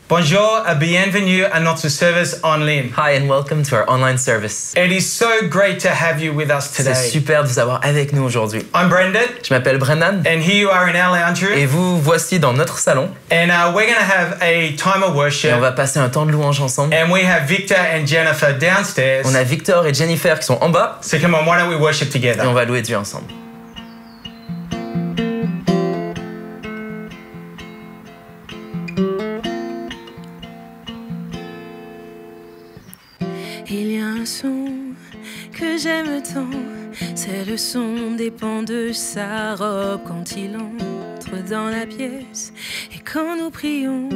Bonjour et bienvenue à notre service en ligne. Hi and welcome to our online service. It is so great to have you with us C'est today. super de vous avoir avec nous aujourd'hui. I'm Brendan, Je m'appelle Brendan and here you are in our lounge room. et vous voici dans notre salon And we're going to have a time of et on worship. va passer un temps de louange ensemble. And we have Victor and Jennifer downstairs. On a Victor et Jennifer qui sont en bas So come on, why don't we worship et together? on va louer Dieu ensemble. Il y a un son que j'aime tant, c'est le son des pans de sa robe quand il entre dans la pièce. Et quand nous prions,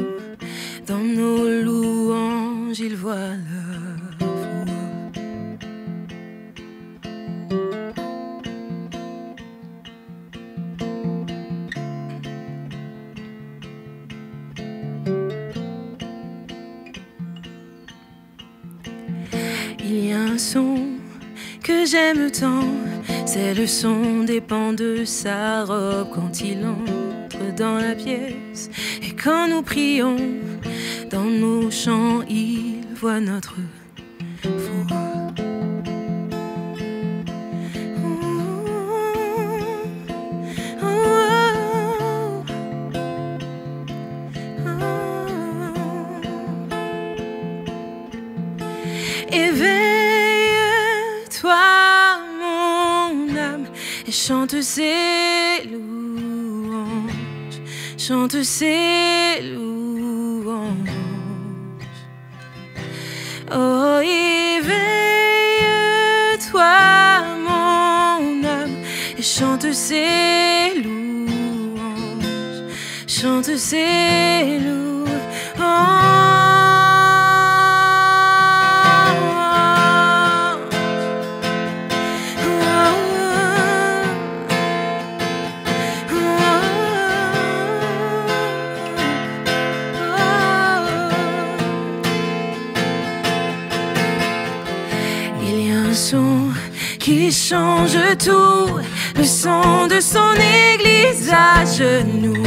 dans nos louanges, il voit la foi. Il y a un son que j'aime tant, c'est le son des pans de sa robe quand il entre dans la pièce. Et quand nous prions, dans nos chants, il voit notre foi. Éveille-toi, mon âme, et chante ses louanges, chante ses louanges. Oh, éveille-toi, mon âme, et chante ses louanges, chante ses louanges. Il y a un son qui change tout, le son de son église à genoux.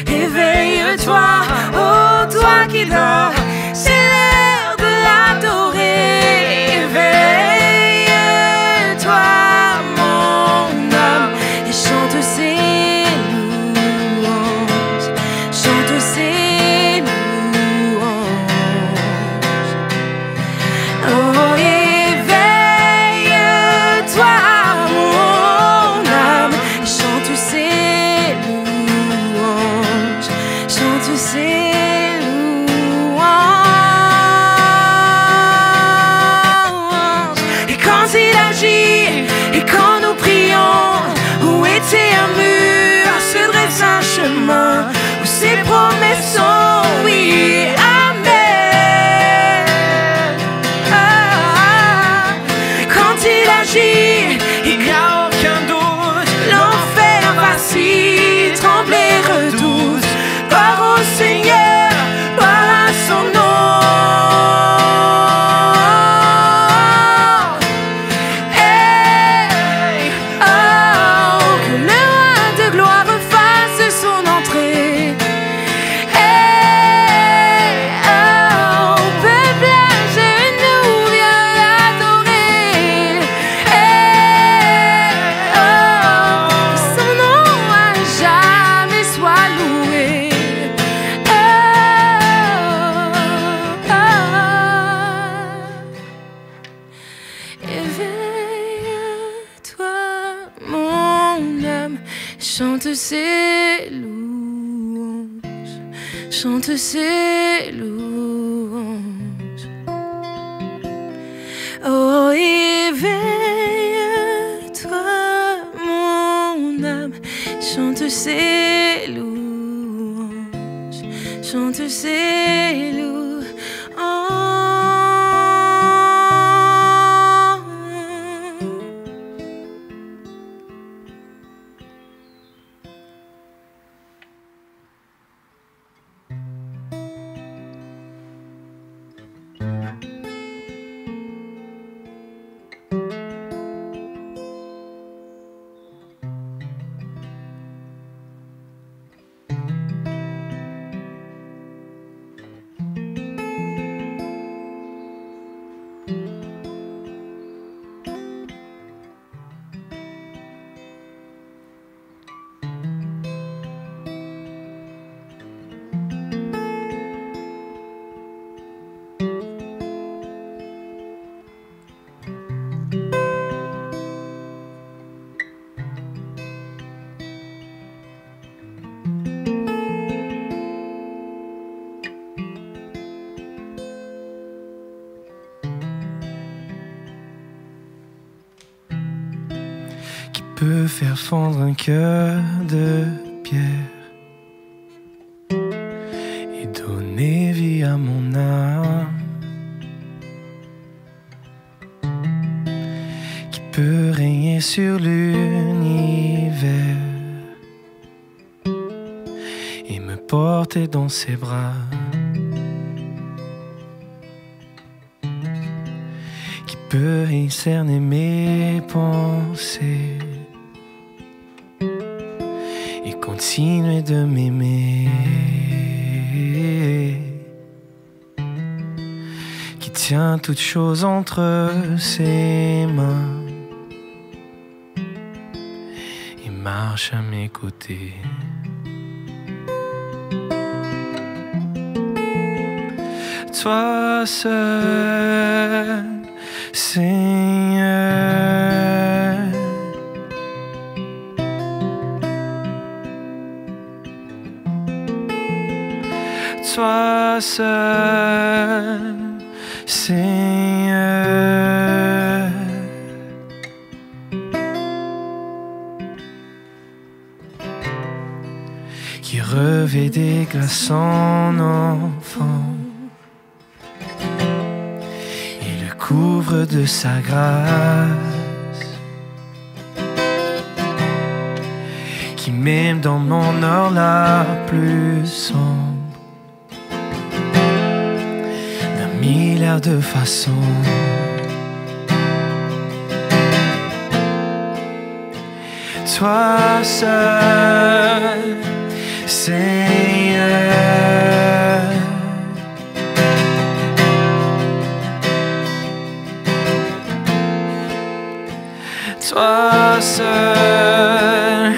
Éveille-toi, oh toi qui dors, c'est l'heure de l'adorer. Éveille-toi, mon âme, et chante ses louanges, chante ses louanges. Oh, éveille-toi, mon âme, et chante ses louanges, chante ses louanges. Et quand il agit, et quand nous prions, où était un mur, se dresse un chemin, où ses promesses sont oui, amen. Quand il agit, il n'y a aucun doute, l'enfer vacille, tremble et redoute. Gloire au Seigneur, gloire à son nom. Hey, oh, que le roi de gloire fasse son entrée. Hey, oh, peuple à genoux, viens l'adorer. Hey, oh, que son nom à jamais soit loué. Oh, oh, éveille-toi, mon âme, chante ses louanges, chante ses louanges. Oh, éveille-toi, mon âme, chante ses louanges, chante ses louanges. peut faire fondre un cœur de pierre et donner vie à mon âme, qui peut régner sur l'univers et me porter dans ses bras, qui peut discerner mes pensées et continuer de m'aimer, qui tient toutes choses entre ses mains et marche à mes côtés. Toi seul, Seigneur, toi seul, Seigneur, qui revêt d'éclat son enfant et le couvre de sa grâce, qui m'aime dans mon heure la plus sombre, d'un milliard de façons. Toi seul, Seigneur, toi seul,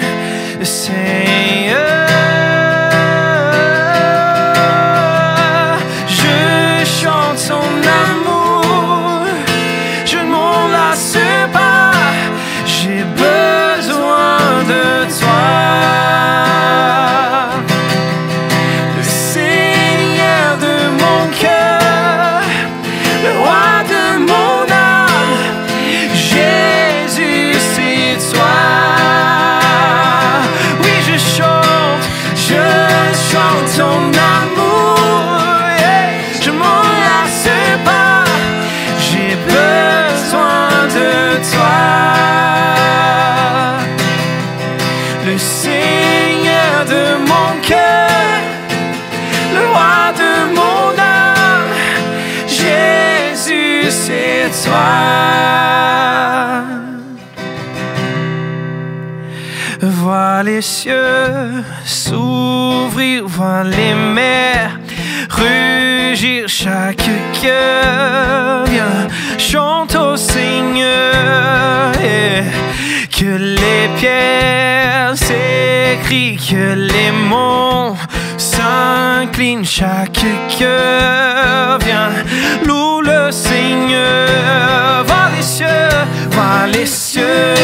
Seigneur, je chante son amour, je ne m'en lasse pas, j'ai besoin de toi. Le Seigneur de mon cœur, le roi de mon âme, Jésus, c'est toi. Oui, je chante ton amour, yeah. Je m'en lasse pas, j'ai besoin de toi. Le Seigneur de mon cœur, le roi de mon âme, Jésus, c'est toi. Vois les cieux s'ouvrir, vois les mers rugir, chaque cœur vient, chante au Seigneur, yeah. Que les pierres s'écrient, que les monts s'inclinent, chaque cœur vient, loue le Seigneur. Vois les cieux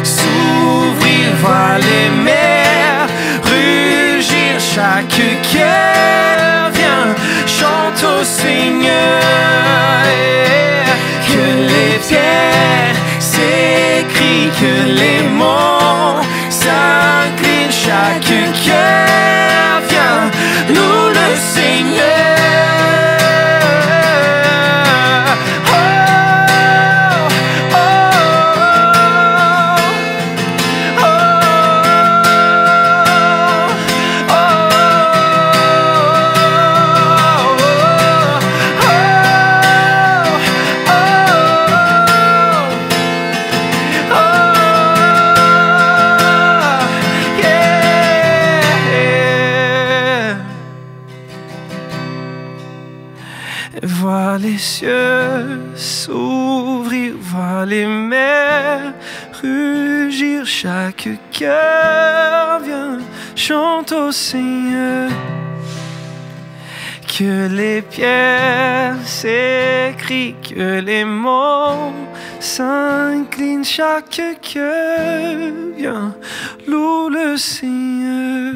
s'ouvrir, vois les mers rugir, chaque cœur vient, chante au Seigneur, yeah. Que les pierres s'écrient, que les monts s'inclinent, chaque cœur vient, loue le Seigneur. Vois les cieux s'ouvrir, vois les mers rugir, chaque cœur vient, chante au Seigneur. Que les pierres s'écrient, que les mots s'inclinent, chaque cœur vient, loue le Seigneur.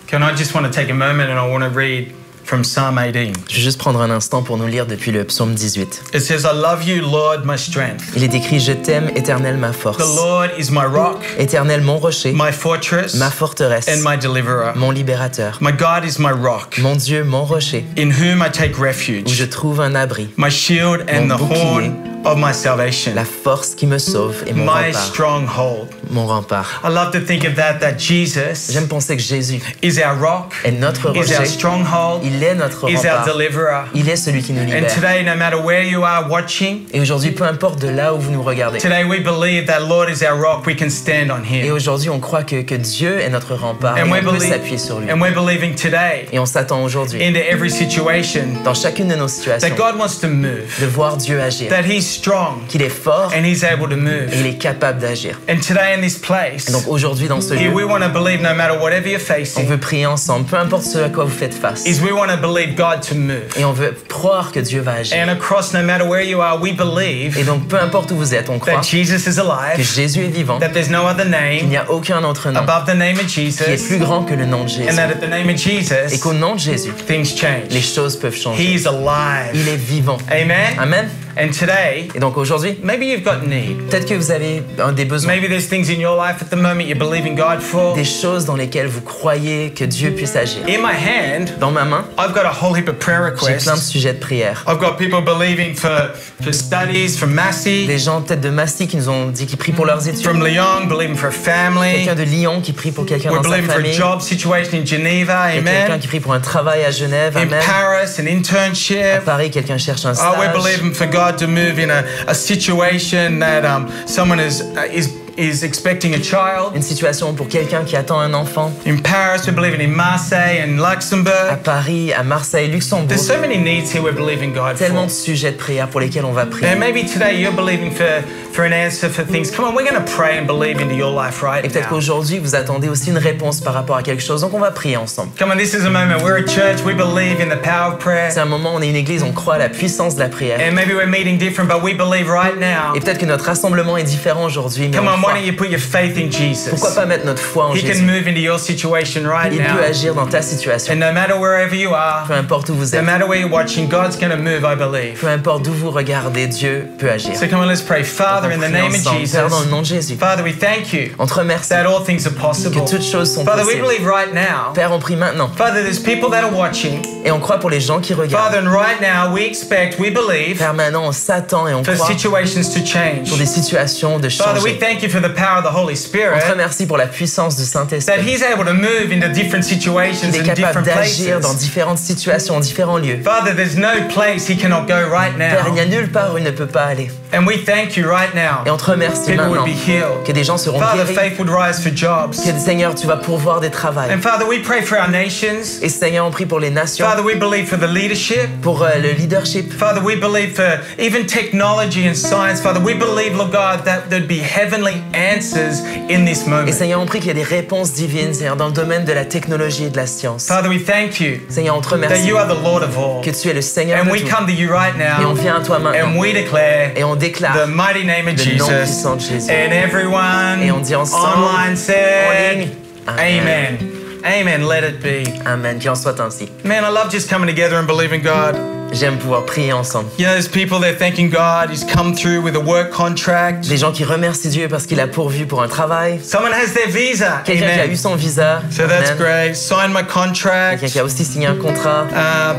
Can I just want to take a moment and I want to read from Psalm 18. Je vais juste prendre un instant pour nous lire depuis le psaume 18. It says, I love you, Lord, my strength. Il est écrit « Je t'aime, Éternel, ma force. The Lord is my rock, Éternel, mon rocher, my fortress, ma forteresse, and my deliverer. mon libérateur. My God is my rock, Mon Dieu, mon rocher, in whom I take où je refuge. trouve un abri. My shield and Mon the bouclier. horn of my salvation. La force qui me sauve et mon My rempart. stronghold. Mon rempart. I love to think of that Jesus J'aime penser que Jésus is our rock, est notre is our rocher. stronghold, Il est notre is our rempart. deliverer. Il est celui qui nous And libère. today, no matter where you are watching, Et aujourd'hui, peu importe de là où vous nous regardez. today we believe that Lord is our rock. We can stand on Et Him. aujourd'hui, on croit que Dieu est notre rempart et And on we peut s'appuyer sur lui. and we're believing today Et on s'attend aujourd'hui, into every situation dans chacune de nos situations, that God wants to move, de voir Dieu agir. that He's strong Qu'il est fort and He's able to et il move. est capable d'agir. And today in this place, Et donc aujourd'hui, dans ce here lieu, we want to believe no matter whatever you're on facing, veut prier ensemble, peu importe ce à quoi vous faites face. is we want to believe God to move. Et on veut croire que Dieu va agir. And across no matter where you are, we Et believe donc, peu importe où vous êtes, on croit that Jesus is que alive, Jésus est vivant, that there's no other qu'il name n'y a aucun autre nom above the name of qui est Jesus, plus grand que le nom de Jésus. and that at the name of Et Jesus, qu'au nom de Jésus, things les change. choses peuvent changer. He's alive. Il est vivant. Amen. Amen. And today, Et donc aujourd'hui, maybe you've got need. peut-être que vous avez des besoins, Maybe there's things in your life at the moment you're believing God for. des choses dans lesquelles vous croyez que Dieu puisse agir. In my hand, Dans ma main, I've got a whole heap of prayer j'ai plein de requests. sujets de prière. I've got people believing for studies from Massey, Des gens peut-être de Massy qui nous ont dit qu'ils prient pour leurs études. from Lyon, believing for a family. Quelqu'un de Lyon qui prie pour quelqu'un We're dans sa believing for a famille. job situation in Geneva. Il y a quelqu'un Amen. qui prie pour un travail à Genève. In Amen. Paris, an À internship. Paris, quelqu'un cherche un Oh, we're stage. believing for God to move in a situation that someone is expecting a child. Une situation pour quelqu'un qui attend un enfant. In Paris, we're believing in Marseille and À Luxembourg. Paris, à Marseille, Luxembourg. There's so many needs here we're believing God Tellement de for. sujets de prière pour lesquels on va prier. And maybe today you're believing for an answer for things. Come on, we're going to pray and believe into your life right Et peut-être now. qu'aujourd'hui, vous attendez aussi une réponse par rapport à quelque chose. Donc, on va prier ensemble. Come on, this is a moment. We're a church. We believe in the power of prayer. C'est un moment, on est une église, on croit à la puissance de la prière. And maybe we're meeting different, but we believe right now. Et peut-être que notre rassemblement est différent aujourd'hui, mais Come on on, why croit. don't you put your faith in Jesus? Pourquoi pas mettre notre foi en He can Jésus? move into your situation right Il peut now. agir dans ta situation. And no matter wherever you are, Peu importe où vous no êtes, matter where you're watching, God's going to move, I believe. peu importe d'où vous regardez, Dieu peut agir. So come on, let's pray. Father, in the On prie name of ensemble. Père, dans le Jesus, nom de Jésus, Father, we thank you on te remercie that all things are que possible. toutes choses sont Father, we possibles. believe right now. Père, on prie maintenant. Father, there's people that are watching. Et on croit pour les gens qui regardent. Father, and right now we expect, we believe Père, maintenant, on s'attend et on for croit situations to change. pour des situations de Father, we changer. thank you for the power of the Holy On te Spirit, remercie pour la puissance du that Saint-Esprit. He's able to move into different situations Il est in capable different d'agir dans places. différentes situations, en différents lieux. Father, there's no place He cannot go right Père, il n'y a now. nulle part où il ne peut pas aller. And we thank you right now. Et on te remercie People would maintenant be healed. que des gens seront Father, guéris. faith would rise for jobs. Que Seigneur, tu vas pourvoir des travails. And Father, we pray for our nations. Et Seigneur, on prie pour les nations, Father, we believe for the leadership. pour le leadership. Father, we believe for even technology and science. Father, we believe, Lord God, that there'd be heavenly answers in this Et moment. Seigneur, on prie qu'il y ait des réponses divines, Seigneur, dans le domaine de la technologie et de la science. Father, we thank you Seigneur, on te that remercie you are the Lord of all. que tu es le Seigneur And de we tout. come to you right Et on now vient à toi and maintenant. we declare Et on déclare the mighty name of le nom Jesus. puissant de Jésus. And everyone Et on dit ensemble, online en said, ligne, Amen. Amen. Let it be. Amen, qu'il en soit ainsi. Man, I love just coming together and believing God. J'aime pouvoir prier ensemble. You know, there's people there thanking God. He's come through with a work contract. Des gens qui remercient Dieu parce qu'il a pourvu pour un travail. Someone has their visa. Quelqu'un qui a eu Amen. son visa. So that's Amen. great. Signed my contract. Quelqu'un qui a aussi signé un contrat.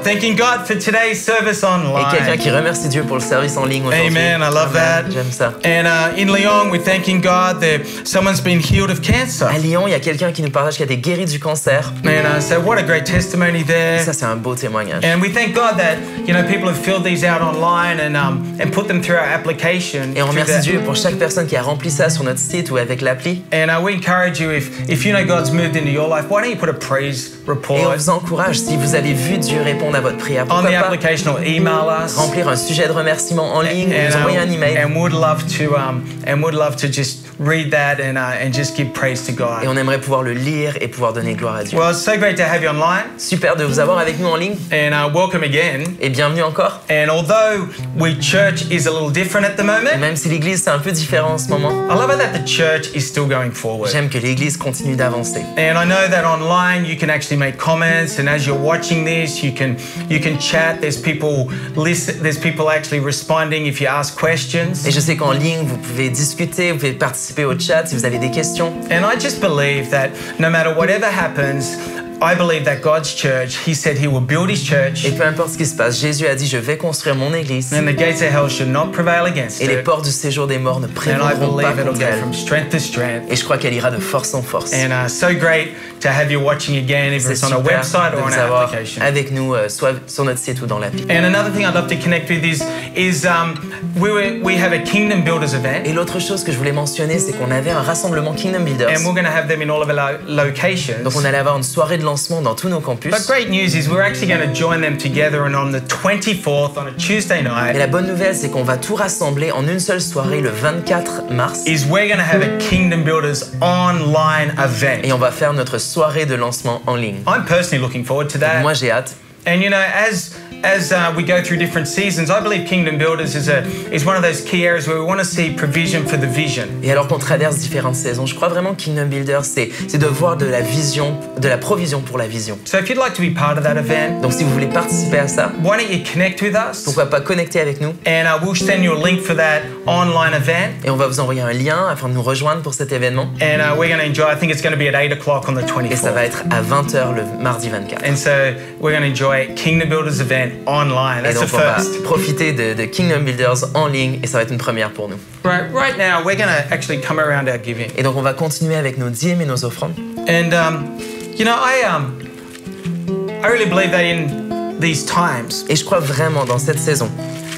Thanking God for today's service Et quelqu'un online. qui remercie Dieu pour le service en ligne aujourd'hui. Amen. I love Amen. that. J'aime ça. And in Lyon, we're thanking God that someone's been healed of cancer. À Lyon, il y a quelqu'un qui nous partage qu'il a été guéri du cancer. And so what a great testimony there. Ça, c'est un beau témoignage. And we thank God that, you know, people have filled these out online and put them through our application. Et on through remercie the- Dieu pour chaque personne qui a rempli ça sur notre site ou avec l'appli. And we encourage you, if you know God's moved into your life, why don't you put a praise Et on report vous encourage, si vous avez vu Dieu répondre à votre prière, on pourquoi the pas application or email us. remplir un sujet de remerciement en ligne ou nous envoyer un email. And would love to just read that and just give praise to Et God. on aimerait pouvoir le lire et pouvoir donner gloire à Dieu. Well, it's so great to have you online, Super de vous avoir avec nous en ligne and welcome again. et bienvenue encore. And although church is a little different at the Et moment, même si l'église c'est un peu différent en ce moment, I love it that the church is still going forward. j'aime que l'église continue d'avancer. And I know that online you can actually make comments, and as you're watching this, you can chat. There's people actually responding if you ask questions. Et je sais qu'en ligne, vous pouvez discuter, vous pouvez participer au chat si vous avez des questions. And I just believe that no matter whatever happens, I believe that God's church, He said He will build His church, Et peu importe ce qui se passe, Jésus a dit, je vais construire mon église and the gates of hell should not prevail against et les it. portes du séjour des morts ne And I prévaudront pas believe it'll contre go elle. from strength to strength. Et je crois qu'elle ira de force en force. And so great to have you watching again, if C'est it's on a super website de or on vous our avoir application. avec nous, soit sur notre site ou dans l'appli. And another thing I'd love to connect with is we have a Kingdom Builders event, Et l'autre chose que je voulais mentionner, c'est qu'on avait un rassemblement Kingdom Builders. and we're going to have them in all of our locations. Donc on allait avoir une soirée de lancement dans tous nos campus. But great news is we're actually going to join them together, and on the 24th, on a Tuesday Et night, la bonne nouvelle, c'est qu'on va tout rassembler en une seule soirée le 24 mars. is we're going to have a Kingdom Builders online event. Et on va faire notre soirée de lancement en ligne. I'm personally looking forward to that. Moi, j'ai hâte. And you know, as we go through different seasons, I believe Kingdom Builders is one of those key areas where we want to see provision for the vision. Et alors qu'on traverse différentes saisons, je crois vraiment que Kingdom Builder, c'est de voir de la vision, de la provision pour la vision. So if you'd like to be part of that event, Donc si vous voulez participer à ça, why don't you connect with us? pourquoi pas connecter avec nous And we'll send you a link for that online event. et on va vous envoyer un lien afin de nous rejoindre pour cet événement. And we're going to enjoy, I think it's going to be at 8 o'clock on the Et ça va 24th. être à 20h le mardi 24. And so we're going to enjoy Kingdom Builders event online. Et That's the donc on va first. profiter de Kingdom Builders en ligne et ça va être une première pour nous. Right now, we're going to actually come around our giving. Et donc on va continuer avec nos dîmes et nos offrandes. And, you know, I really believe that in these times, Et je crois vraiment dans cette saison,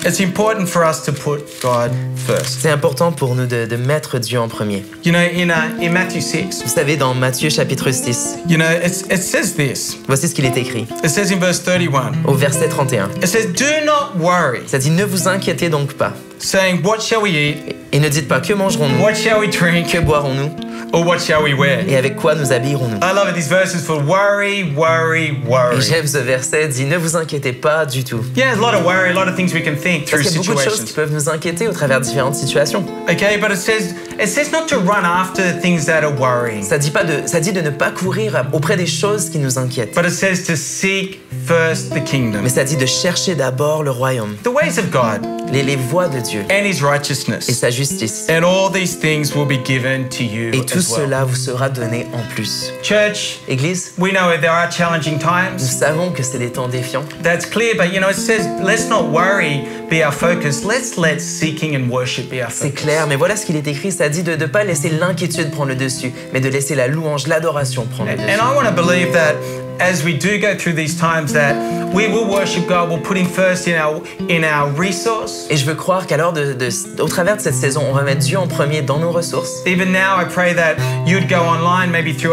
it's important for us to put God first. c'est important pour nous de mettre Dieu en premier. You know, in Matthew 6, Vous savez, dans Matthieu chapitre 6, you know, it says this. voici ce qu'il est écrit It says in verse 31, au verset 31. it says, "Do not worry, Ça dit, ne vous inquiétez donc pas. saying, what shall we eat? Et ne dites pas que mangerons-nous, What shall we drink? que boirons-nous Or what shall we wear?" et avec quoi nous habillerons-nous. I love it. These verses for worry, worry, Et worry. j'aime ce verset, dit, ne vous inquiétez pas du tout. Yeah, there's a lot of worry, a lot of things we can think through Parce qu'il y a beaucoup de choses qui situations. peuvent nous inquiéter au travers de différentes situations. Okay, but it says not to run after the things that are worrying, Ça dit de ne pas courir auprès des choses qui nous inquiètent. but it says to seek first the kingdom, Mais ça dit de chercher d'abord le royaume, the ways of God, les voies de Dieu and His et righteousness, sa justice. and all these things will be given to you Et tout as well. cela vous sera donné en plus. Church, Église, we know there are challenging nous times. savons que c'est des temps défiants. That's clear, but you know, it says, let's not worry be our focus. Let's let seeking and worship be our C'est focus. clair, mais voilà ce qu'il est écrit, ça dit de ne pas laisser l'inquiétude prendre le dessus, mais de laisser la louange, l'adoration prendre le And dessus. I want to believe that as we do go through these times that we will worship God, we'll put Him first in our resource. Et je veux croire au travers de cette saison, on va mettre Dieu en premier dans nos ressources. Even now, I pray that you'd go online, maybe through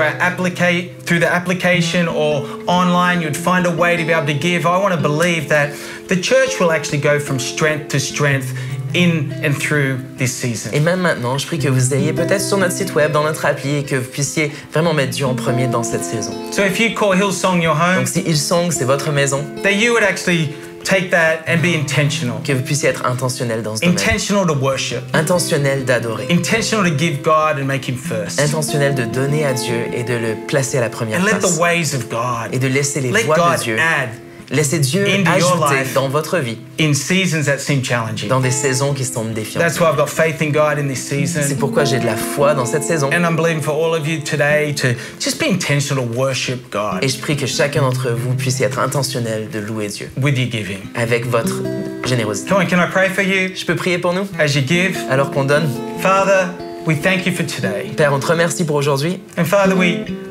the application or online, you'd find a way to be able to give. I want to believe that the church will actually go from strength to strength in and through this season. Et même maintenant, je prie que vous ayez peut-être sur notre site web, dans notre appli, et que vous puissiez vraiment mettre Dieu en premier dans cette saison. So if you call Hillsong your home, Donc si Hillsong, c'est votre maison, that you would actually take that and be intentional. que vous puissiez être intentionnel dans ce domaine. Intentional to worship. Intentionnel d'adorer. Intentional to give God and make Him first. Intentionnel de donner à Dieu et de le placer à la première And let the place. ways of God, Et de laisser les let voies God de Dieu. add Laissez Dieu into your ajouter life. dans votre vie, in seasons that seem challenging. dans des saisons qui semblent défiantes. That's why I've got faith in God in this C'est season. pourquoi j'ai de la foi dans cette saison. And I'm believing for all of you today to just be intentional to worship God Et je prie que chacun d'entre vous puisse être intentionnel de louer Dieu with your giving. avec votre générosité. Come on, can I pray for you Je peux prier pour nous as you give? alors qu'on donne. Father, we thank you for today. Père, on te remercie pour aujourd'hui. And Father,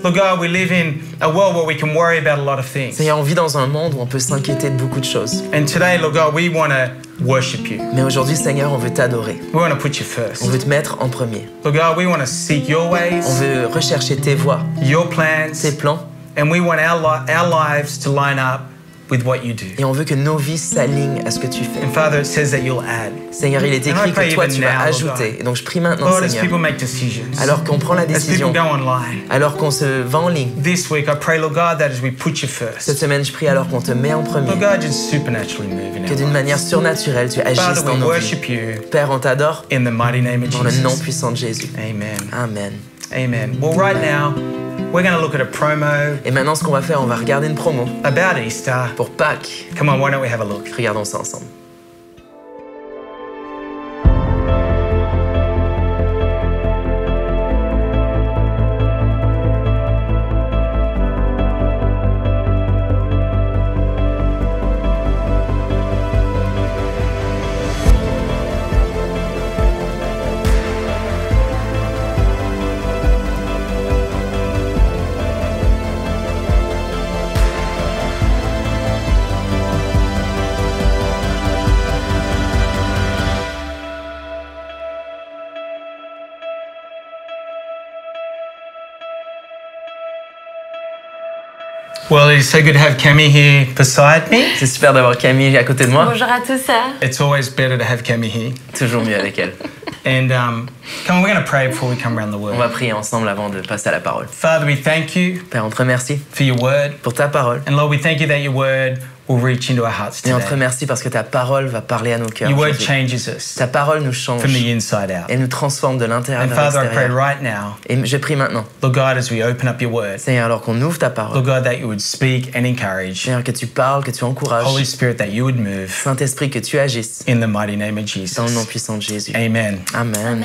Lord God, we live in a world where we can worry about a lot of things. Seigneur, on vit dans un monde où on peut s'inquiéter de beaucoup de choses. And today, Lord God, we want to worship you. Mais aujourd'hui, Seigneur, on veut t'adorer. We want to put you On first. veut te mettre en premier. Lord God, we want to seek your ways, On veut rechercher tes voies, your plans, tes plans. and we want our lives to line up with what you do. Et on veut que nos vies s'alignent à ce que tu fais. And Father, it says that you'll add. Seigneur, il est And I écrit pray que toi, even tu vas now, Lord ajouter. God. Et donc, je prie maintenant, Lord, as people Seigneur, make decisions, alors qu'on prend la as people décision, go online, alors qu'on se vend en ligne, this week I pray, Lord God, that as we put you cette first, semaine, je prie alors qu'on te met en premier, Lord God, just supernaturally move in que our d'une manière lives. surnaturelle, tu agisses Father, dans we nos vies. worship you Père, on t'adore in the mighty name of dans le nom Jesus. puissant de Jésus. Amen. Amen. Amen. Well, right now, we're going to look at a promo Et maintenant, ce qu'on va faire, on va regarder une promo about Easter. pour Pâques. Come on, why don't we have a look? Regardons ça ensemble. Well, it's so good to have Cami here beside me. C'est super d'avoir Camille à côté de moi. Bonjour à tous. It's always better to have Cami here. Toujours mieux avec elle. And come on, we're going to pray before we come around the On word. va prier ensemble avant de passer à la parole. Father, we thank you Père, on te remercie for your word. pour ta parole. And Lord, we thank you that your word will reach into our hearts Et on te today. remercie parce que ta parole va parler à nos cœurs. Your word aujourd'hui. changes us Ta parole nous change. from the inside out. Elle nous transforme de l'intérieur And vers Father, I pray l'extérieur. right now, Et je prie maintenant, Lord God, as we open up your word, Seigneur, alors qu'on ouvre ta parole, Lord God, that you would speak and encourage. Seigneur, que tu parles, que tu encourages, Holy Spirit, that you would move Saint-Esprit, que tu agisses, in the mighty name of dans le nom Jesus. puissant de Jésus. Amen. Amen.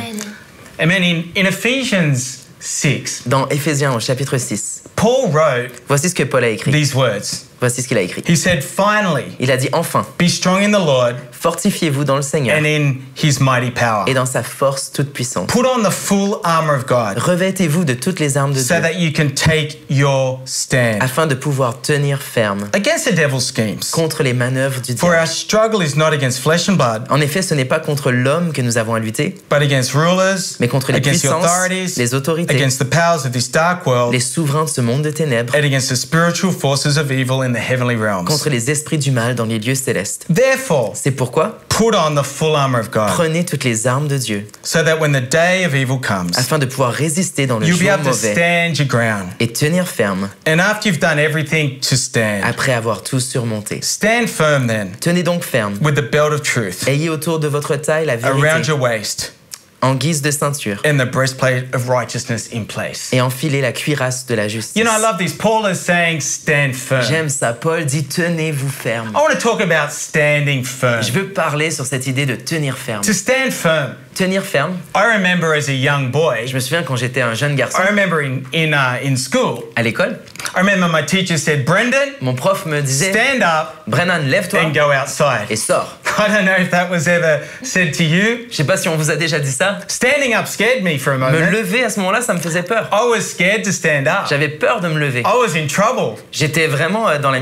Amen. In Ephesians 6, Dans Éphésiens au chapitre 6, Paul wrote voici ce que Paul a écrit. these words. Voici ce qu'il a écrit. He said, finally, Il a dit enfin, be strong in the Lord fortifiez-vous dans le Seigneur and in his mighty power. et dans sa force toute puissante. Put on the full armor of God Revêtez-vous de toutes les armes de so Dieu that you can take your stand afin de pouvoir tenir ferme against the devil's schemes. contre les manœuvres du For diable. our struggle is not against flesh and blood, En effet, ce n'est pas contre l'homme que nous avons à lutter, but against rulers, mais contre les against the puissances, authorities, les autorités, against the powers of this dark world, les souverains de ce monde de ténèbres, and against the spiritual forces of evil in the heavenly realms. contre les esprits du mal dans les lieux célestes. Therefore, C'est pourquoi put on the full armor of God, prenez toutes les armes de Dieu so that when the day of evil comes, afin de pouvoir résister dans le you'll be jour able to mauvais stand your ground. et tenir ferme And after you've done everything to stand, après avoir tout surmonté. stand firm then Tenez donc ferme. with the belt of truth Ayez autour de votre taille la around vérité your waist en guise de ceinture and the breastplate of righteousness in place. et enfilez la cuirasse de la justice. You know, I love this. Paul is saying, stand firm. J'aime ça. Paul dit tenez-vous ferme. I want to talk about standing firm. Je veux parler sur cette idée de tenir ferme. To stand firm. Tenir ferme. I remember as a young boy, Je me souviens quand j'étais un jeune garçon I remember in school, à l'école, I remember my teacher said, Brendan, mon prof me disait stand up Brennan, lève-toi and go outside. et sors. I don't know if that was ever said to you. Je sais pas si on vous a déjà dit ça. Standing up scared me for a Me moment. lever à ce moment-là, ça me faisait peur. I was scared to stand up. J'avais peur de me lever. I was in trouble. J'étais vraiment dans la...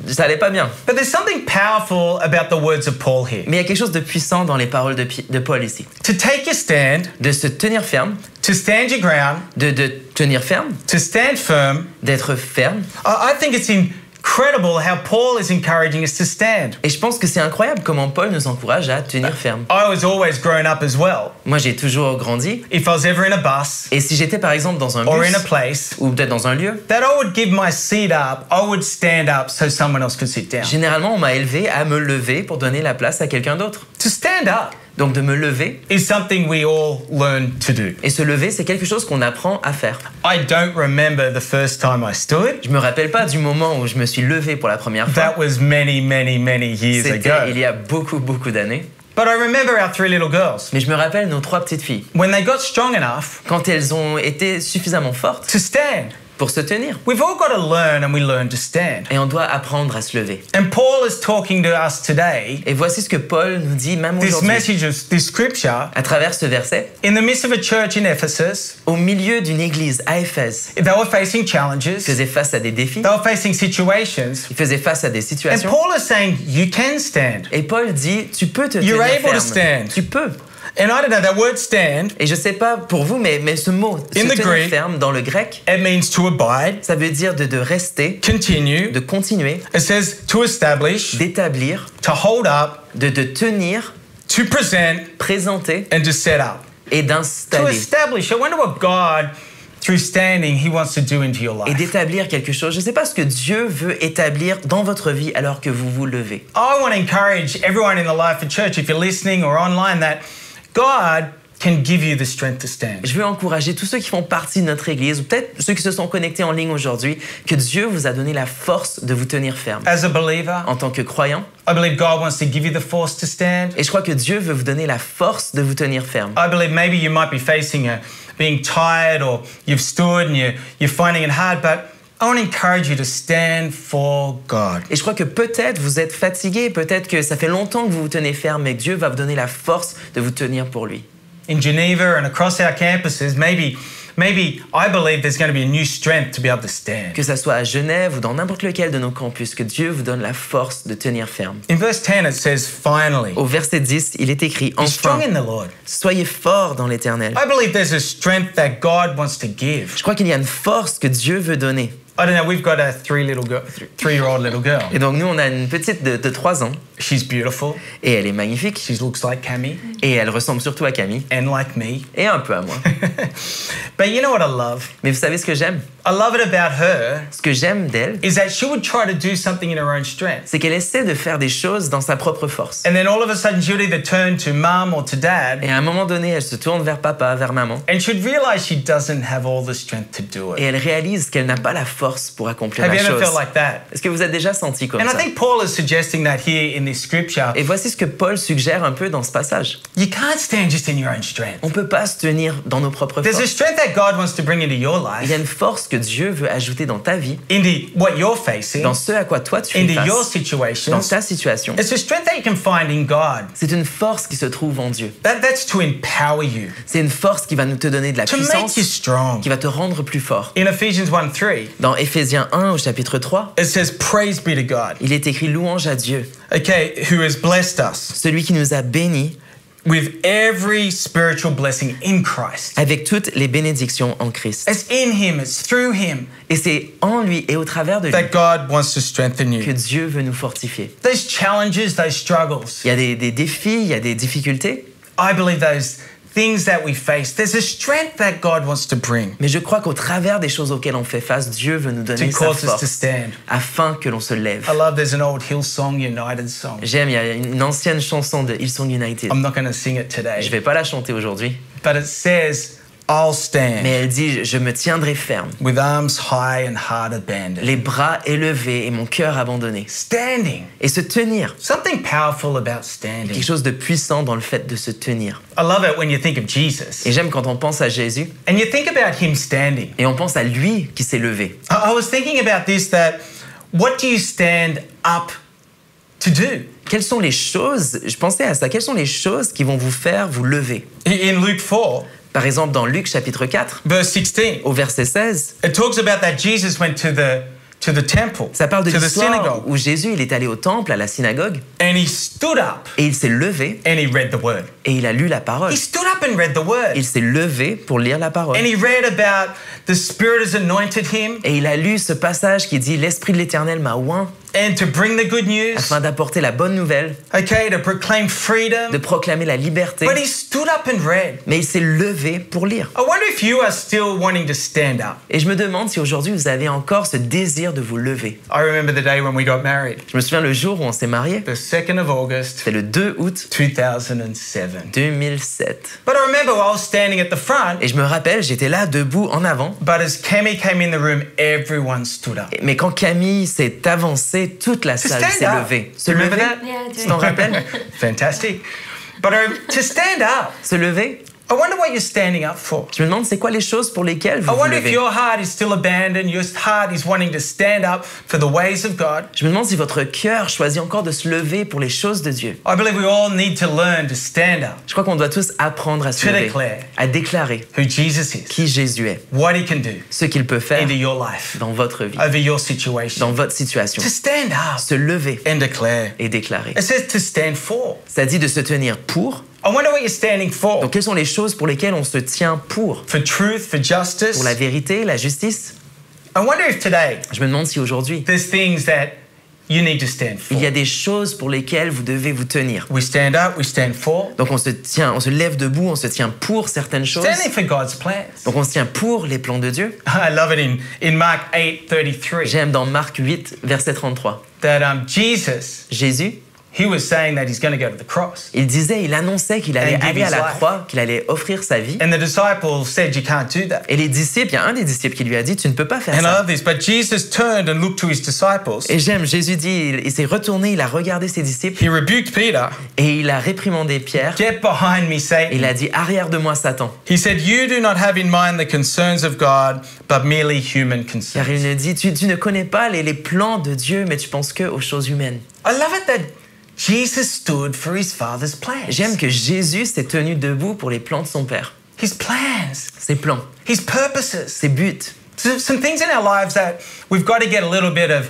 Ça allait pas bien. But there's something powerful about the words of Paul here. Mais il y a quelque chose de puissant dans les paroles de Paul ici. To take your stand, De se tenir ferme, to stand your ground, de tenir ferme, to stand firm. d'être ferme. I think it's incredible how Paul is encouraging us to stand. Et je pense que c'est incroyable comment Paul nous encourage à tenir ferme. I was always grown up as well. Moi, j'ai toujours grandi. If I was ever in a bus Et si j'étais par exemple dans un or bus in a place, ou peut-être dans un lieu, that I would give my seat up, I would stand up so someone else could sit down. généralement, on m'a élevé à me lever pour donner la place à quelqu'un d'autre. To stand up Donc de me lever. is something we all learn to do. Et se lever, c'est quelque chose qu'on apprend à faire. I don't remember the first time I stood. Je me rappelle pas du moment où je me suis levé pour la première fois. That was many, many, many years C'était ago. il y a beaucoup d'années. But I remember our 3 little girls. Mais je me rappelle nos 3 petites filles. When they got strong enough Quand elles ont été suffisamment fortes to stand. pour se tenir. We've all got to learn and we learn to stand. Et on doit apprendre à se lever. And Paul is talking to us today, Et voici ce que Paul nous dit même this aujourd'hui. message of this scripture, À travers ce verset, in the midst of a church in Ephesus, au milieu d'une église à Éphèse, they were facing ils challenges, faisaient face à des défis, they were facing situations. ils faisaient face à des And situations. Paul is saying, you can stand. Et Paul dit, tu peux te You're tenir able to ferme. stand. Tu peux. And I don't know, that word stand, Et je sais pas pour vous, mais ce mot, se In the tenir Greek- ferme dans le grec, it means to abide, ça veut dire de rester, continue. de continuer, It says to establish, d'établir, to hold up, de tenir, to present, présenter and to set up. et To d'installer. establish. I wonder what God, through standing, He wants to do into your Et life. d'établir quelque chose. Je ne sais pas ce que Dieu veut établir dans votre vie alors que vous vous levez. I want to encourage everyone in the Life of Church, if you're listening or online, that God can give you the strength to stand. Je veux encourager tous ceux qui font partie de notre Église, ou peut-être ceux qui se sont connectés en ligne aujourd'hui, que Dieu vous a donné la force de vous tenir ferme. As a believer, En tant que croyant, I believe God wants to give you the force to stand. et je crois que Dieu veut vous donner la force de vous tenir ferme. I believe maybe you might be facing being tired, or you've stood and you're finding it hard, but I want to encourage you to stand for God. Et je crois que peut-être vous êtes fatigué, peut-être que ça fait longtemps que vous vous tenez ferme, mais Dieu va vous donner la force de vous tenir pour lui. In Geneva and across our campuses, maybe I believe there's going to be a new strength to be able to stand. Que ça soit à Genève ou dans n'importe lequel de nos campus, que Dieu vous donne la force de tenir ferme. In verse 10 it says, finally, Au verset 10, il est écrit be strong enfin, in the Lord. soyez forts dans l'Éternel. I believe there's a strength that God wants to give. Je crois qu'il y a une force que Dieu veut donner. I don't know, we've got a 3-year-old little girl. Et donc nous, on a une petite de 3 ans, She's beautiful. et elle est magnifique, She looks like Cammy et elle ressemble surtout à Camille, and like me. et un peu à moi. But you know what I love? Mais vous savez ce que j'aime? I love it about her Ce que j'aime d'elle, is that she would try to do something in her own strength. c'est qu'elle essaie de faire des choses dans sa propre force. And then all of a sudden she would either turn to mum or to dad Et à un moment donné, elle se tourne vers papa, vers maman, and she'd realize she doesn't have all the strength to do et it. elle réalise qu'elle n'a pas la force pour accomplir Have la you ever chose. felt like that? Est-ce que vous êtes déjà senti comme And I ça? think Paul is suggesting that here in this scripture. Et voici ce que Paul suggère un peu dans ce passage. You can't stand just in your own strength. On ne peut pas se tenir dans nos propres There's a forces. strength that God wants to bring into your Il y a life, une force que Dieu veut ajouter dans ta vie, into what you're facing, dans ce à quoi toi tu into fais your face, dans situations. ta situation. It's a strength that you can find in God. C'est une force qui se trouve en Dieu. That's to empower you, C'est une force qui va nous te donner de la to make puissance, you strong. qui va te rendre plus fort. In Ephesians 1:3, Dans Éphésiens 1 au chapitre 3, it says, "Praise be to God, il est écrit louange à Dieu, okay, who has blessed us celui qui nous a bénis with every spiritual blessing in Christ." avec toutes les bénédictions en Christ. It's in Him, it's through Him Et c'est en lui et au travers de lui that God wants to strengthen que you. Dieu veut nous fortifier. Those challenges, those struggles, Il y a des défis, il y a des difficultés, I believe those things that we face, there's a strength that God wants to bring mais je crois qu'au travers des choses auxquelles on fait face, Dieu veut nous to donner sa cause us to force stand. afin que l'on se lève. I love there's an old Hillsong United song. J'aime, il y a une ancienne chanson de Hillsong United. I'm not going to sing it Je today, vais pas la chanter aujourd'hui, but it says, "I'll stand mais elle dit je me tiendrai ferme, with arms high and heart abandoned." les bras élevés et mon cœur abandonné. Standing. Et se tenir, Something powerful about quelque standing. chose de puissant dans le fait de se tenir. I love it when you think of Jesus Et j'aime quand on pense à Jésus and you think about Him standing. et on pense à lui qui s'est levé. I was thinking about this, that what do you stand up to do? Quelles sont les choses, je pensais à ça, quelles sont les choses qui vont vous faire vous lever? In Luke 4, Par exemple, dans Luc chapitre 4, verse 16, au verset 16, it talks about that Jesus went to the temple, ça parle de to the l'histoire synagogue, où Jésus il est allé au temple, à la synagogue, and he stood up et il s'est levé and he read the word. et il a lu la parole. He stood up and read the word. Il s'est levé pour lire la parole. And he read about the Spirit has anointed him Et il a lu ce passage qui dit « L'Esprit de l'Éternel m'a oint and to bring the good news, afin d'apporter la bonne nouvelle, okay, to proclaim freedom. de proclamer la liberté. But he stood up and read. » Mais il s'est levé pour lire. I wonder if you are still wanting to stand up. Et je me demande si aujourd'hui vous avez encore ce désir de vous lever. I remember the day when we got married, Je me souviens le jour où on s'est mariés, the 2nd of August, c'était le 2 août 2007. 2007. But I remember I was standing at the front, Et je me rappelle, j'étais là debout en avant. but as Cammy came in the room, everyone stood up. Mais quand Camille s'est avancée, toute la salle stand s'est up. levée. Se You remember lever, that? Yeah, I do. tu t'en rappelles? Fantastic. But to stand up, Se lever. I wonder what you're standing up for. Je me demande c'est quoi les choses pour lesquelles vous I vous wonder if levez. your heart is still abandoned, your heart is wanting to stand up for the ways of God. Je me demande si votre cœur choisit encore de se lever pour les choses de Dieu. I believe we all need to learn to stand up, Je crois qu'on doit tous apprendre à se To lever, declare. à déclarer who Jesus is, qui Jésus est, what he can do ce qu'il peut faire into your life, dans votre vie, over your dans situation. votre situation. To stand up Se lever and declare. et déclarer. It says to stand for. Ça dit de se tenir pour. I wonder what you're standing for. Donc, quelles sont les choses pour lesquelles on se tient pour Truth, for justice. la vérité, la justice? I wonder if today Je me demande si aujourd'hui, there's things that you need to stand for. il y a des choses pour lesquelles vous devez vous tenir. We stand up, we stand for. Donc, on se lève debout, on se tient pour certaines choses. Standing for God's plans. Donc, on se tient pour les plans de Dieu. I love it in Mark 8:33 J'aime dans Marc 8, verset 33. that Jesus, Jésus, he was saying that he's going to go to the cross. il annonçait qu'il allait And give aller à his la life. croix, qu'il allait offrir sa vie. And the disciples said, you can't do that. Et les disciples, il y a un des disciples qui lui a dit, tu ne peux pas faire And I ça. love this, but Jesus turned and looked to his disciples. Et j'aime, Jésus dit, il s'est retourné, il a regardé ses disciples He rebuked Peter. et il a réprimandé Pierre. Get behind me, Et Satan. il a dit, arrière de moi, Satan. He said, you do not have in mind the concerns of God, but merely human Car il concerns. ne dit, tu ne connais pas les plans de Dieu, mais tu penses que aux choses humaines. I love it that Jesus stood for his Father's plans. J'aime que Jésus s'est tenu debout pour les plans de son Père. His plans, Ses plans, his purposes. ses buts. Some things in our lives that we've got to get a little bit of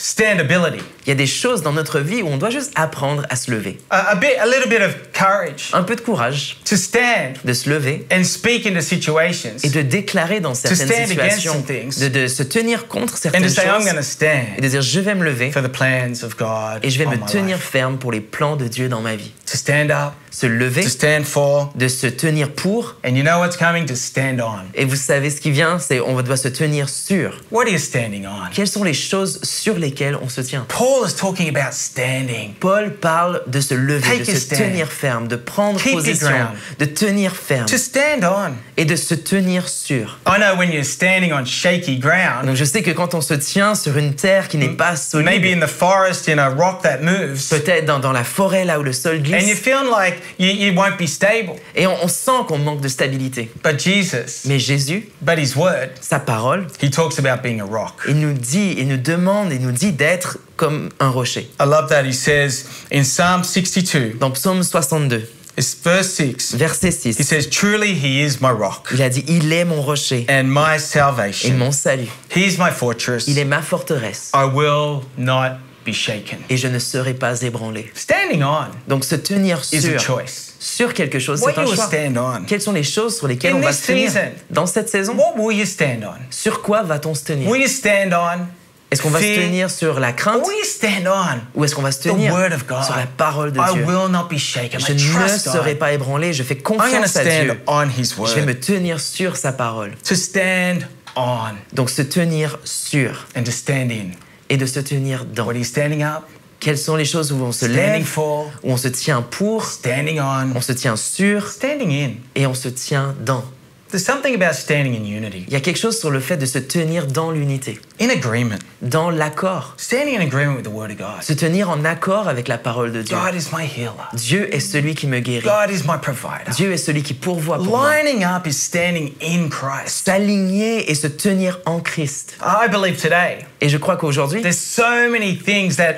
standability, Il y a des choses dans notre vie où on doit juste apprendre à se lever. a little bit of courage Un peu de courage to stand de se lever and speak into situations et de déclarer dans certaines stand against situations, some things. de se tenir contre and certaines to say, I'm going to choses stand et de dire je vais me lever for the plans of God et je vais on me my tenir life. ferme pour les plans de Dieu dans ma vie. To stand up, Se lever, to stand for, de se tenir pour, and you know what's coming? To stand on. et vous savez ce qui vient, c'est on doit se tenir sur. What are you standing on? Quelles sont les choses sur lesquelles on se tient? Paul is talking about standing. Paul parle de se lever, Take de a se stand. tenir ferme, de prendre Keep your position, ground. de tenir ferme To stand on. et de se tenir sur. I know when you're standing on shaky ground, Donc je sais que quand on se tient sur une terre qui n'est pas maybe solide, in the forest, in a rock that moves, peut-être dans la forêt là où le sol and you're glisse, feeling like you won't be stable. et on sent qu'on manque de stabilité. But Jesus, Mais Jésus, but his word, sa parole, he talks about being a rock. il nous dit d'être comme un rocher. I love that he says in Psalm 62, Dans Psaume 62, it's verse 6, verset he 6, says, truly he is my rock il a dit, il est mon rocher and my et salvation. mon salut. He's my fortress. Il est ma forteresse I will not be shaken. et je ne serai pas ébranlé. Standing on Donc se tenir is a sur choice. quelque chose, What c'est un you will choix. stand on. Quelles sont les choses sur lesquelles In on va this se tenir season, dans cette saison? What will you stand on? Sur quoi va-t-on se tenir? Will you stand on Est-ce qu'on va se fear? tenir sur la crainte Or will you stand on ou est-ce qu'on va se the tenir word of God? sur la parole de I Dieu? will not be shaken. Je I ne trust serai God. pas ébranlé, je fais I'm going to confiance à stand Dieu. on his Je vais me word. tenir sur sa parole. To stand on Donc se tenir sur and to stand in. et de se tenir dans. What are you standing up? Quelles sont les choses où on se Standing lève, for, où on se tient pour, standing on, on se tient sur standing in. et on se tient dans. There's something about standing in unity, Il y a quelque chose sur le fait de se tenir dans l'unité, in agreement, dans l'accord. standing in agreement with the word of God. Se tenir en accord avec la parole de Dieu. God is my healer. Dieu est celui qui me guérit. God is my provider. Dieu est celui qui pourvoit pour moi. Lining up is standing in Christ. S'aligner et se tenir en Christ. I believe today Et je crois qu'aujourd'hui, there's so many things that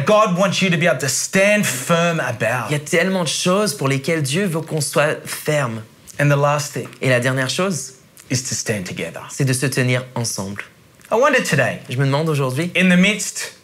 God wants you to be able to stand firm about. il y a tellement de choses pour lesquelles Dieu veut qu'on soit ferme. And the last thing Et la dernière chose, is to stand together. c'est de se tenir ensemble. I wonder today, Je me demande aujourd'hui, in the midst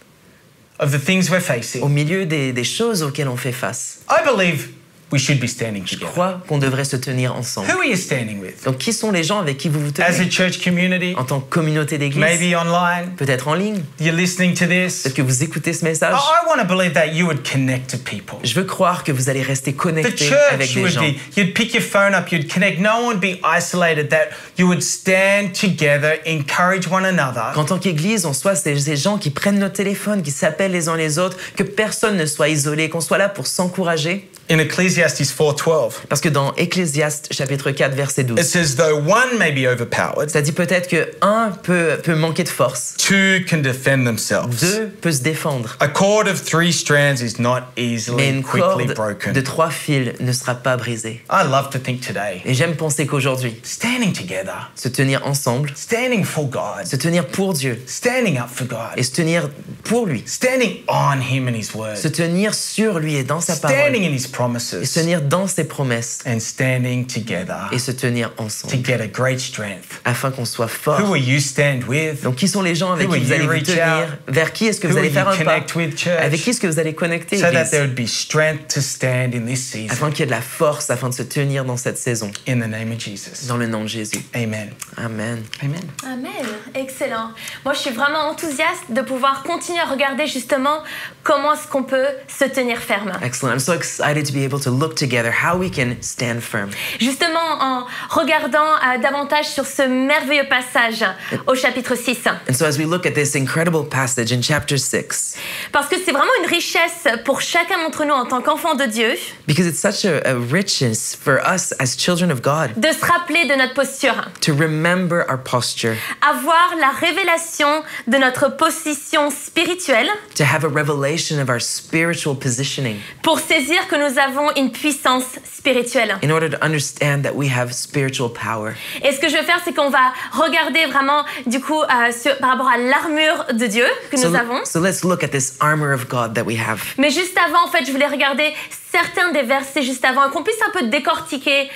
of the things we're au facing, milieu des choses auxquelles on fait face, I believe we should be standing je together. crois qu'on devrait se tenir ensemble. Who are you standing with? Donc, qui sont les gens avec qui vous vous As a tenez church community, en tant que communauté d'église? maybe online, Peut-être en ligne? you're listening to this. Peut-être que vous écoutez ce message? I want to believe that you would connect to people. Je veux croire que vous allez rester The connectés avec church des would gens. be, you'd pick your phone up, you'd connect. No one would be isolated, that you would stand together, encourage one another. Qu'en tant qu'église, on soit ces gens qui prennent nos téléphones, qui s'appellent les uns les autres, que personne ne soit isolé, qu'on soit là pour s'encourager. In Ecclesiastes 4:12, Parce que dans Ecclésiaste chapitre 4 verset it 12, says, though one may be overpowered, ça dit peut-être que un peut manquer de force, two can defend themselves. deux peut se défendre, A cord of 3 strands is not mais easily, une quickly corde broken. de 3 fils ne sera pas brisée. I love to think today, Et j'aime penser qu'aujourd'hui, standing together, se tenir ensemble, standing for God, se tenir pour Dieu standing up for God, et se tenir pour lui, standing on Him and His Word, se tenir sur lui et dans sa standing parole, in His et promises, se tenir dans ses promesses, and standing together et se tenir to ensemble, get a great strength. afin qu'on soit Who fort. will you stand with? Donc, qui sont les gens avec Who qui will vous allez you vous reach tenir? out? Vers qui est-ce que Who vous allez will faire you un pas? connect with, church? Avec qui est-ce que vous allez connecter, So that Église? there would be strength to stand in this season. Afin qu'il y ait de la force, afin de se tenir dans cette saison. In the name of Jesus. Dans le nom de Jésus. Amen. Amen. Amen. Amen, excellent. Moi, je suis vraiment enthousiaste de pouvoir continuer à regarder justement comment est-ce qu'on peut se tenir ferme. Excellent. I'm so excited to be able to look together how we can stand firm. Justement en regardant davantage sur ce merveilleux passage au chapitre 6. And so as we look at this incredible passage in chapter 6, Parce que c'est vraiment une richesse pour chacun d'entre nous en tant qu'enfants de Dieu because it's such a richness for us as children of God de se rappeler de notre posture, to remember our posture, avoir la révélation de notre position spirituelle to have a revelation of our spiritual positioning pour saisir que nous avons une puissance spirituelle. in order to understand that we have spiritual power. Et ce que je vais faire, c'est qu'on va regarder vraiment, du coup, par rapport à l'armure de Dieu que nous avons. So let's look at this armor of God that we have. Mais juste avant, en fait, je voulais regarder certains des versets juste avant et qu'on puisse un peu décortiquer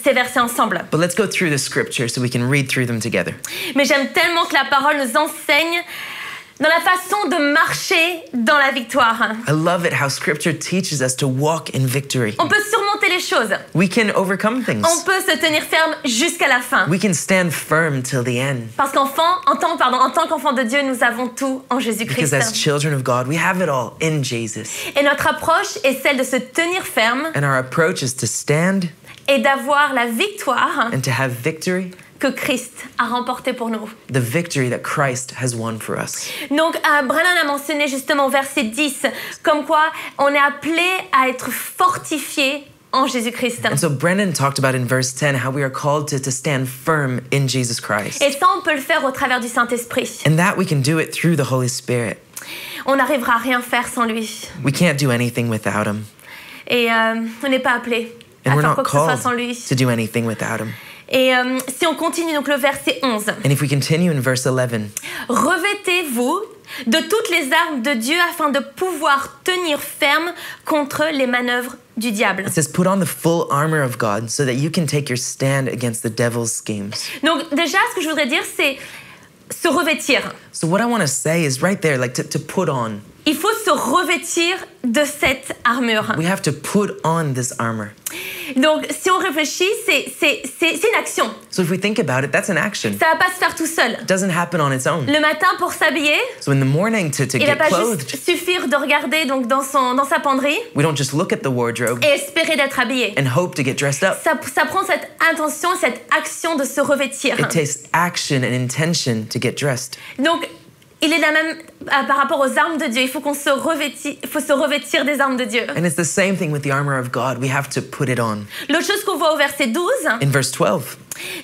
ces versets ensemble. But let's go through the scripture so we can read through them together. Mais j'aime tellement que la parole nous enseigne dans la façon de marcher dans la victoire. I love it how scripture teaches us to walk in victory. On peut surmonter les choses. We can overcome things. On peut se tenir ferme jusqu'à la fin. We can stand firm till the end. Parce en tant qu'enfant de Dieu, nous avons tout en Jésus-Christ. Because as children of God, we have it all in Jesus. Et notre approche est celle de se tenir ferme And our approach is to stand et d'avoir la victoire and to have victory, que Christ a remportée pour nous. the victory that Christ has won for us. Donc, Branham a mentionné justement au verset 10, comme quoi on est appelé à être fortifié en Jésus-Christ. And so Brennan talked about in verse 10 how we are called to stand firm in Jesus Christ. Et ça, on peut le faire au travers du Saint-Esprit. And that we can do it through the Holy Spirit. On n'arrivera à rien faire sans lui. We can't do anything without him. Et on n'est pas appelé And à we're faire not quoi que ce soit called sans lui. to do anything without him. Et si on continue, donc le verset 11. And if we continue in verse 11, Revêtez-vous de toutes les armes de Dieu afin de pouvoir tenir ferme contre les manœuvres du diable. it says, put on the full armor of God so that you can take your stand against the devil's schemes. Donc déjà, ce que je voudrais dire, c'est se revêtir. So what I want to say is right there, like to put on. Il faut se revêtir de cette armure. We have to put on this armor. Donc, si on réfléchit, c'est une action. So if we think about it, that's an action. Ça va pas se faire tout seul. It doesn't happen on its own. Le matin, pour s'habiller, So in the morning to il va get pas clothed, juste suffire de regarder donc dans sa penderie we don't just look at the wardrobe et espérer d'être habillé. and hope to get dressed up. Ça prend cette intention, cette action de se revêtir. It takes action and intention to get dressed. Donc, il est la même par rapport aux armes de Dieu. Il faut se revêtir des armes de Dieu. And it's the same thing with the armor of God. We have to put it on. L'autre chose qu'on voit au verset 12, In verse 12,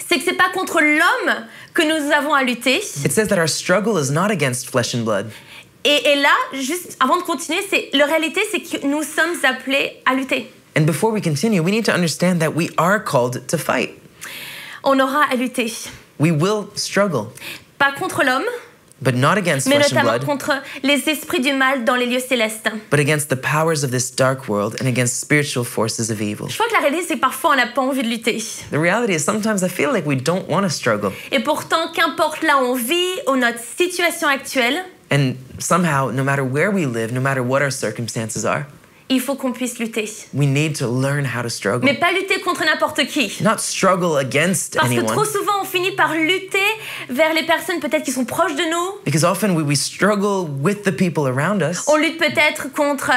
c'est que c'est pas contre l'homme que nous avons à lutter. it says that our struggle is not against flesh and blood. Et là, juste avant de continuer, la réalité, c'est que nous sommes appelés à lutter. And before we continue, we need to understand that we are called to fight. On aura à lutter. We will struggle, Pas contre l'homme, but not against mais flesh and notamment blood, contre les esprits du mal dans les lieux célestes. but against the powers of this dark world and against spiritual forces of evil. Je crois que la réalité, c'est que parfois, on n'a pas envie de lutter. The reality is sometimes I feel like we don't want to struggle. Et pourtant, qu'importe là où on vit ou notre situation actuelle, And somehow, no matter where we live, no matter what our circumstances are, il faut qu'on puisse lutter. we need to learn how to struggle. Mais pas lutter contre n'importe qui. Not struggle against Parce que trop anyone. souvent, on finit par lutter vers les personnes peut-être qui sont proches de nous. Because often we struggle with the people around us. On lutte peut-être contre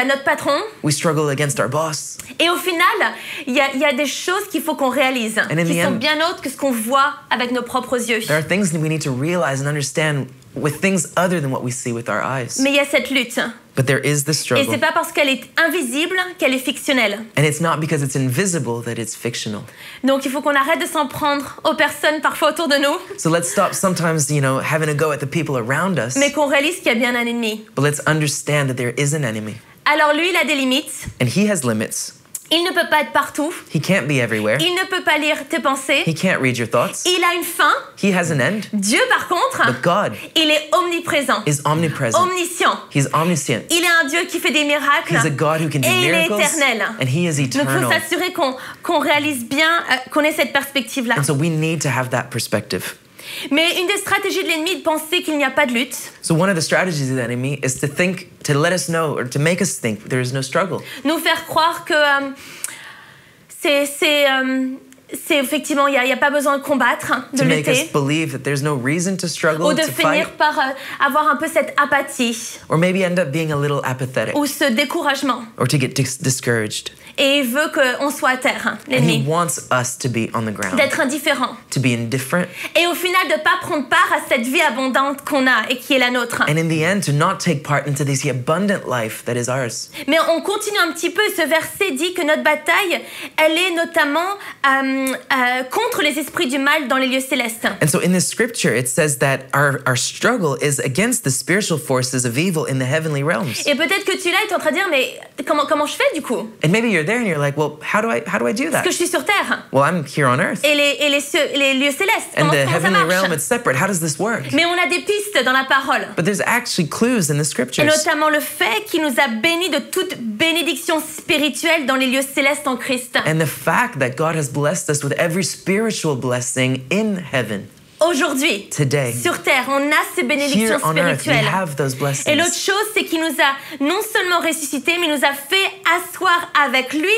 notre patron. We struggle against our boss. Et au final, il y a des choses qu'il faut qu'on réalise, And in qui the sont end- bien autres que ce qu'on voit avec nos propres yeux. There are things that we need to realize and understand with things other than what we see with our eyes. Mais il y a cette lutte. But there is the Et struggle. c'est pas parce qu'elle est invisible qu'elle est fictionnelle. And it's not because it's invisible that it's fictional. Donc il faut qu'on arrête de s'en prendre aux personnes parfois autour de nous, So let's stop sometimes, having a go at the people around us. mais qu'on réalise qu'il y a bien un ennemi. But let's understand that there is an enemy. Alors lui, il a des limites. And he has limits. Il ne peut pas être partout. He can't be everywhere. Il ne peut pas lire tes pensées. He can't read your thoughts. Il a une fin. He has an end. Dieu, par contre, But God il est omniprésent, is omnipresent. omniscient. He's omniscient. Il est un Dieu qui fait des miracles. He's a God who can do Et il est miracles. éternel. And He is Donc, il faut eternal. s'assurer qu'on réalise bien, qu'on ait cette perspective-là. And so we need to have that perspective. Mais une des stratégies de l'ennemi est de penser qu'il n'y a pas de lutte. So one of the strategies of the enemy is to let us know, or to make us think there is no struggle. Nous faire croire que c'est effectivement, il n'y a pas besoin de combattre, de To make us lutter. believe that there's no reason to struggle, Ou de to finir fight, par avoir un peu cette apathie or maybe end up being a little apathetic, ou ce découragement. or to get discouraged. Et il veut qu'on soit à terre, And He l'ennemi. wants us to be on the ground, D'être indifférent. to be indifferent, Et au final, de ne pas prendre part à cette vie abondante qu'on a et qui est la nôtre. and in the end, to not take part into this abundant life that is ours. Mais on continue un petit peu. Ce verset dit que notre bataille, elle est notamment contre les esprits du mal dans les lieux célestes. And so in this scripture, it says that our struggle is against the spiritual forces of evil in the heavenly realms. Et peut-être que tu es là et tu es en train de dire, mais comment je fais du coup? And maybe you're there and you're like, well, how do I do Parce that? que je suis sur terre. Well, I'm here on earth. Et les lieux célestes, And comment the ça heavenly realm, marche? it's separate. How does this work? Mais on a des pistes dans la parole. But there's actually clues in the Et scriptures. notamment le fait qu'il nous a bénis de toute bénédiction spirituelle dans les lieux célestes en Christ. And the fact that God has blessed us with every spiritual blessing in heaven. Aujourd'hui, Today, sur terre, on a ces here bénédictions on earth, we spirituelles. have those Et l'autre blessings. chose, c'est qu'il nous a non seulement ressuscités, mais nous a fait asseoir avec lui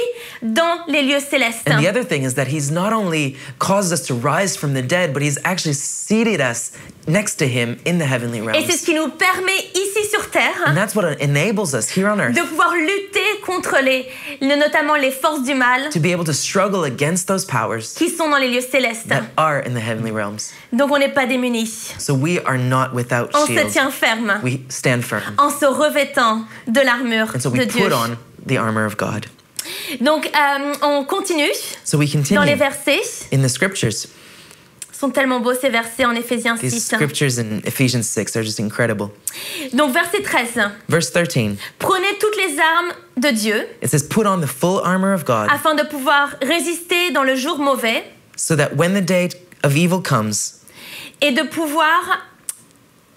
dans les lieux célestes. And the other thing is that He's not only caused us to rise from the dead, but He's actually seated us next to Him in the heavenly Et c'est ce realms. qui nous permet ici sur terre And that's what enables us here on earth de pouvoir lutter contre notamment les forces du mal to be able to struggle against those powers qui sont dans les lieux célestes. that are in the heavenly realms. Donc on n'est pas démunis. So we are not without On se shield. tient ferme We stand firm. en se revêtant de l'armure And so de we Dieu. put on the armor of God. Donc on continue So we dans les continue versets. in the scriptures. Sont tellement beaux ces versets en Éphésiens These 6. scriptures in Ephesians 6 are just incredible. Donc verset 13. Verse 13, Prenez toutes les armes de Dieu it says, put on the full armor of God afin de pouvoir résister dans le jour mauvais so that when the day of evil comes,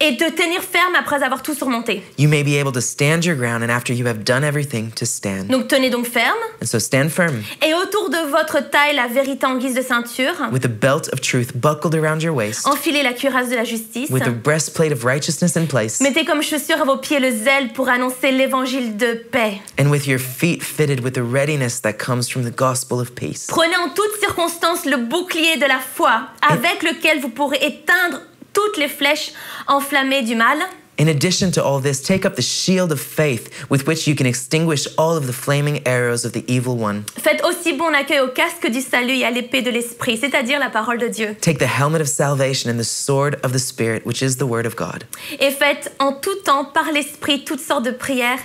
et de tenir ferme après avoir tout surmonté. you may be able to stand your ground and after you have done everything to stand. Donc tenez donc ferme And so stand firm et autour de votre taille la vérité en guise de ceinture. with a belt of truth buckled around your waist, Enfilez la cuirasse de la justice. with a breastplate of righteousness in place, Mettez comme chaussure à vos pieds le zèle pour annoncer l'évangile de paix. and with your feet fitted with the readiness that comes from the gospel of peace. Prenez en toutes circonstances le bouclier de la foi avec lequel vous pourrez éteindre toutes les flèches enflammées du mal. In addition to all this, take up the shield of faith with which you can extinguish all of the flaming arrows of the evil one. Faites aussi bon accueil au casque du salut et à l'épée de l'esprit, c'est-à-dire la parole de Dieu. Take the helmet of salvation and the sword of the Spirit, which is the word of God. Et faites en tout temps par l'esprit toutes sortes de prières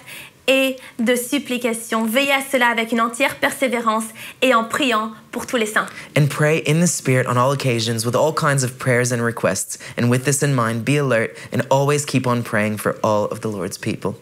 et de supplications. Veillez à cela avec une entière persévérance et en priant pour tous les saints. And pray in the Spirit on all occasions with all kinds of prayers and requests. And with this in mind, be alert and always keep on praying for all of the Lord's people.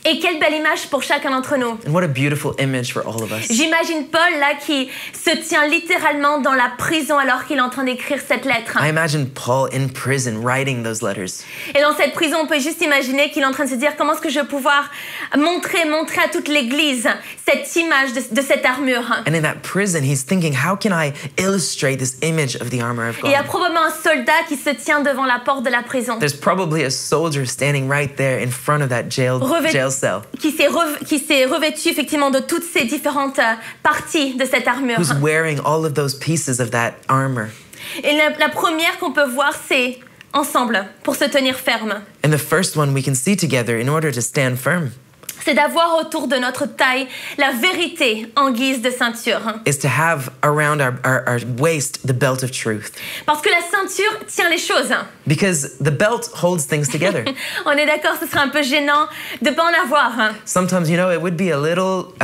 Et quelle belle image pour chacun d'entre nous. And what a beautiful image for all of us. J'imagine Paul là qui se tient littéralement dans la prison alors qu'il est en train d'écrire cette lettre. I imagine Paul in prison writing those letters. Et dans cette prison, on peut juste imaginer qu'il est en train de se dire comment est-ce que je vais pouvoir montrer à toute l'Église cette image de cette armure. And in that prison, he's thinking, how can I illustrate this image of the armor of Et il y a God? probablement un soldat qui se tient devant la porte de la prison, There's probably a soldier standing right there in front of that jail cell qui s'est revêtu effectivement de toutes ces différentes parties de cette armure. who's wearing all of those pieces of that armor. Et la première qu'on peut voir, c'est ensemble, pour se tenir ferme. And the first one we can see together in order to stand firm C'est d'avoir autour de notre taille la vérité en guise de ceinture. is to have around our waist the belt of truth. Parce que la ceinture tient les choses. Because the belt holds things together. On est d'accord, ce serait un peu gênant de ne pas en avoir. Sometimes, it would be a little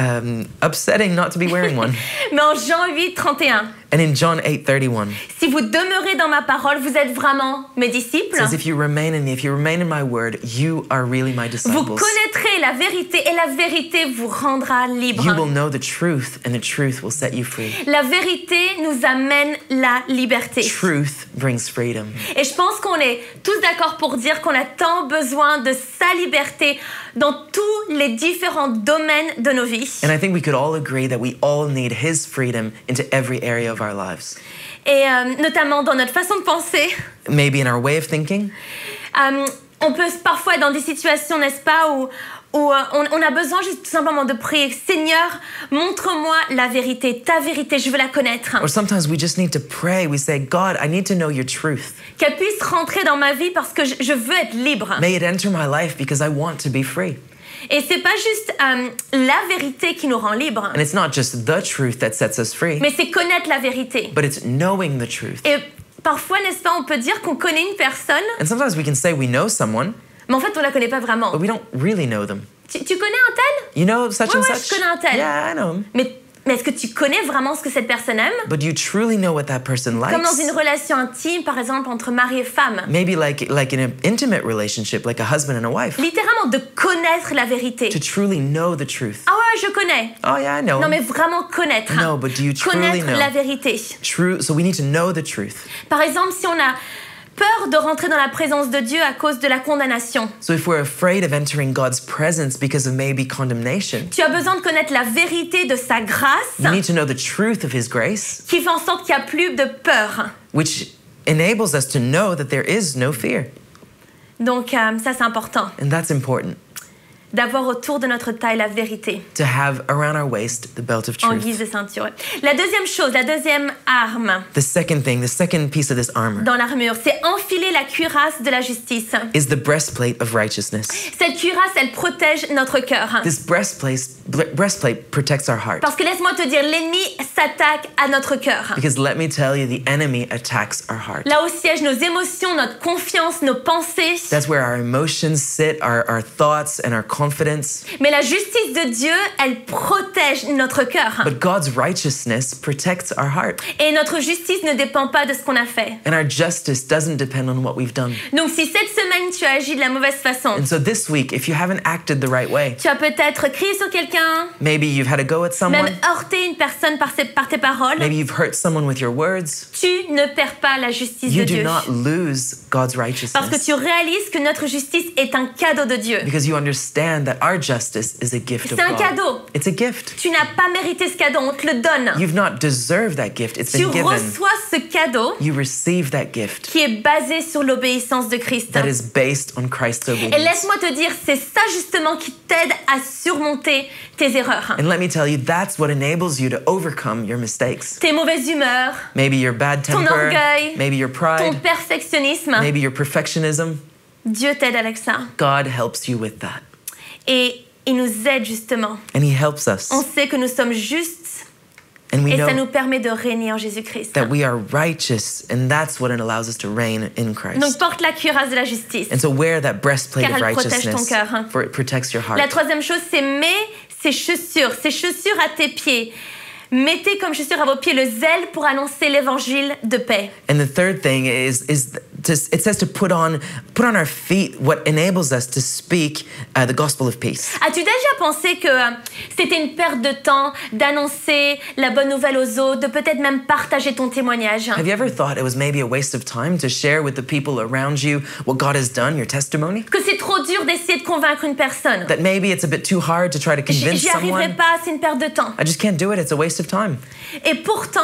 upsetting not to be wearing one. Mais en Jean 8, 31, And in John 8:31, si vous demeurez dans ma parole, vous êtes vraiment mes disciples. it says, if you remain in me, if you remain in my word, you are really my Vous disciples. connaîtrez la vérité et la vérité vous rendra libre. You will know the truth, and the truth will set you free. La vérité nous amène la liberté. Truth brings freedom. Et je pense qu'on est tous d'accord pour dire qu'on a tant besoin de sa liberté dans tous les différents domaines de nos vies. And I think we could all agree that we all need his freedom into every area of our lives. Et notamment dans notre façon de penser. Maybe in our way of thinking. On peut parfois être dans des situations, n'est-ce pas, où on a besoin juste tout simplement de prier. Seigneur, montre-moi la vérité, ta vérité, je veux la connaître. Or sometimes we just need to pray. We say, God, I need to know your truth. Qu'elle puisse rentrer dans ma vie parce que je veux être libre. May it enter my life because I want to be free. Et c'est pas juste la vérité qui nous rend libres, And it's not just the truth that sets us free, mais c'est connaître la vérité. but it's knowing the truth. Et parfois, n'est-ce pas, on peut dire qu'on connaît une personne, And sometimes we can say we know someone, mais en fait, on la connaît pas vraiment. but we don't really know them. Tu connais un tel? You know such and Ouais, such? je connais un tel. Yeah, I know him. Mais est-ce que tu connais vraiment ce que cette personne aime? But do you truly know what that person Comme dans likes? une relation intime, par exemple, entre mari et femme. Maybe like in an intimate relationship, like a husband and a wife. Littéralement, de connaître la vérité. To truly know the truth. Ah ouais, je connais. Oh yeah, I know Non, him. mais vraiment connaître. No, but do you truly Connaître know? la vérité. True. So we need to know the truth. Par exemple, si on a peur de rentrer dans la présence de Dieu à cause de la condamnation, So if we're afraid of entering God's presence because of maybe condemnation, tu as besoin de connaître la vérité de sa grâce you need to know the truth of his grace, qui fait en sorte qu'il n'y a plus de peur. which enables us to know that there is no fear. Donc ça, c'est important, And that's important, d'avoir autour de notre taille la vérité to have around our waist the belt of en guise truth. de ceinture. La deuxième chose, la deuxième arme The second thing, the second piece of this armor dans l'armure, c'est enfiler la cuirasse de la justice. is the breastplate of righteousness. Cette cuirasse, elle protège notre cœur. This breastplate protects our heart. Parce que laisse-moi te dire, l'ennemi s'attaque à notre cœur. Because let me tell you, the enemy attacks our heart. Là où siègent nos émotions, notre confiance, nos pensées. That's where our emotions sit, our thoughts and our confidence. Mais la justice de Dieu, elle protège notre cœur. But God's righteousness protects our heart. Et notre justice ne dépend pas de ce qu'on a fait. And our justice doesn't depend on what we've done. Donc si cette semaine tu as agi de la mauvaise façon, And so this week, if you haven't acted the right way, tu as peut-être crié sur quelqu'un, maybe you've had a go at même someone, heurté une personne par tes paroles, maybe you've hurt someone with your words, tu ne perds pas la justice you de do Dieu. not lose God's Parce que righteousness. tu réalises que notre justice est un cadeau de Dieu. Because you understand that our justice is a gift of C'est un God. cadeau. It's a gift. Tu n'as pas mérité ce cadeau, on te le donne. You've not deserved that gift. It's Tu been given. reçois ce cadeau You receive that gift qui est basé sur l'obéissance de Christ. that is based on Christ's Et obedience. laisse-moi te dire, c'est ça justement qui t'aide à surmonter tes erreurs. And let me tell you, that's what enables you to overcome your mistakes. Tes mauvaises humeurs, Maybe your bad Ton temper, orgueil, maybe your ton pride, perfectionnisme. maybe your perfectionism. Dieu t'aide avec ça. God helps you with that. Et il nous aide justement. And He helps us. On sait que nous sommes justes And we et ça know nous permet de régner en Jésus-Christ. that we are righteous, and that's what it allows us to reign in Donc Christ. porte la cuirasse de la justice. And so wear that breastplate Car of elle protège ton righteousness, cœur. for it protects your La heart. troisième chose, c'est mets ces chaussures à tes pieds. Mettez comme chaussures à vos pieds le zèle pour annoncer l'évangile de paix. And the third thing is it says to put on our feet what enables us to speak the gospel of peace. As-tu déjà pensé que c'était une perte de temps d'annoncer la bonne nouvelle aux autres, de peut-être même partager ton témoignage? Have you ever thought it was maybe a waste of time to share with the people around you what God has done, your testimony? Que c'est trop dur d'essayer de convaincre une personne? That maybe it's a bit too hard to try to convince J'y arriverai someone? pas, c'est une perte de temps. I just can't do it. It's a waste of time. Et pourtant,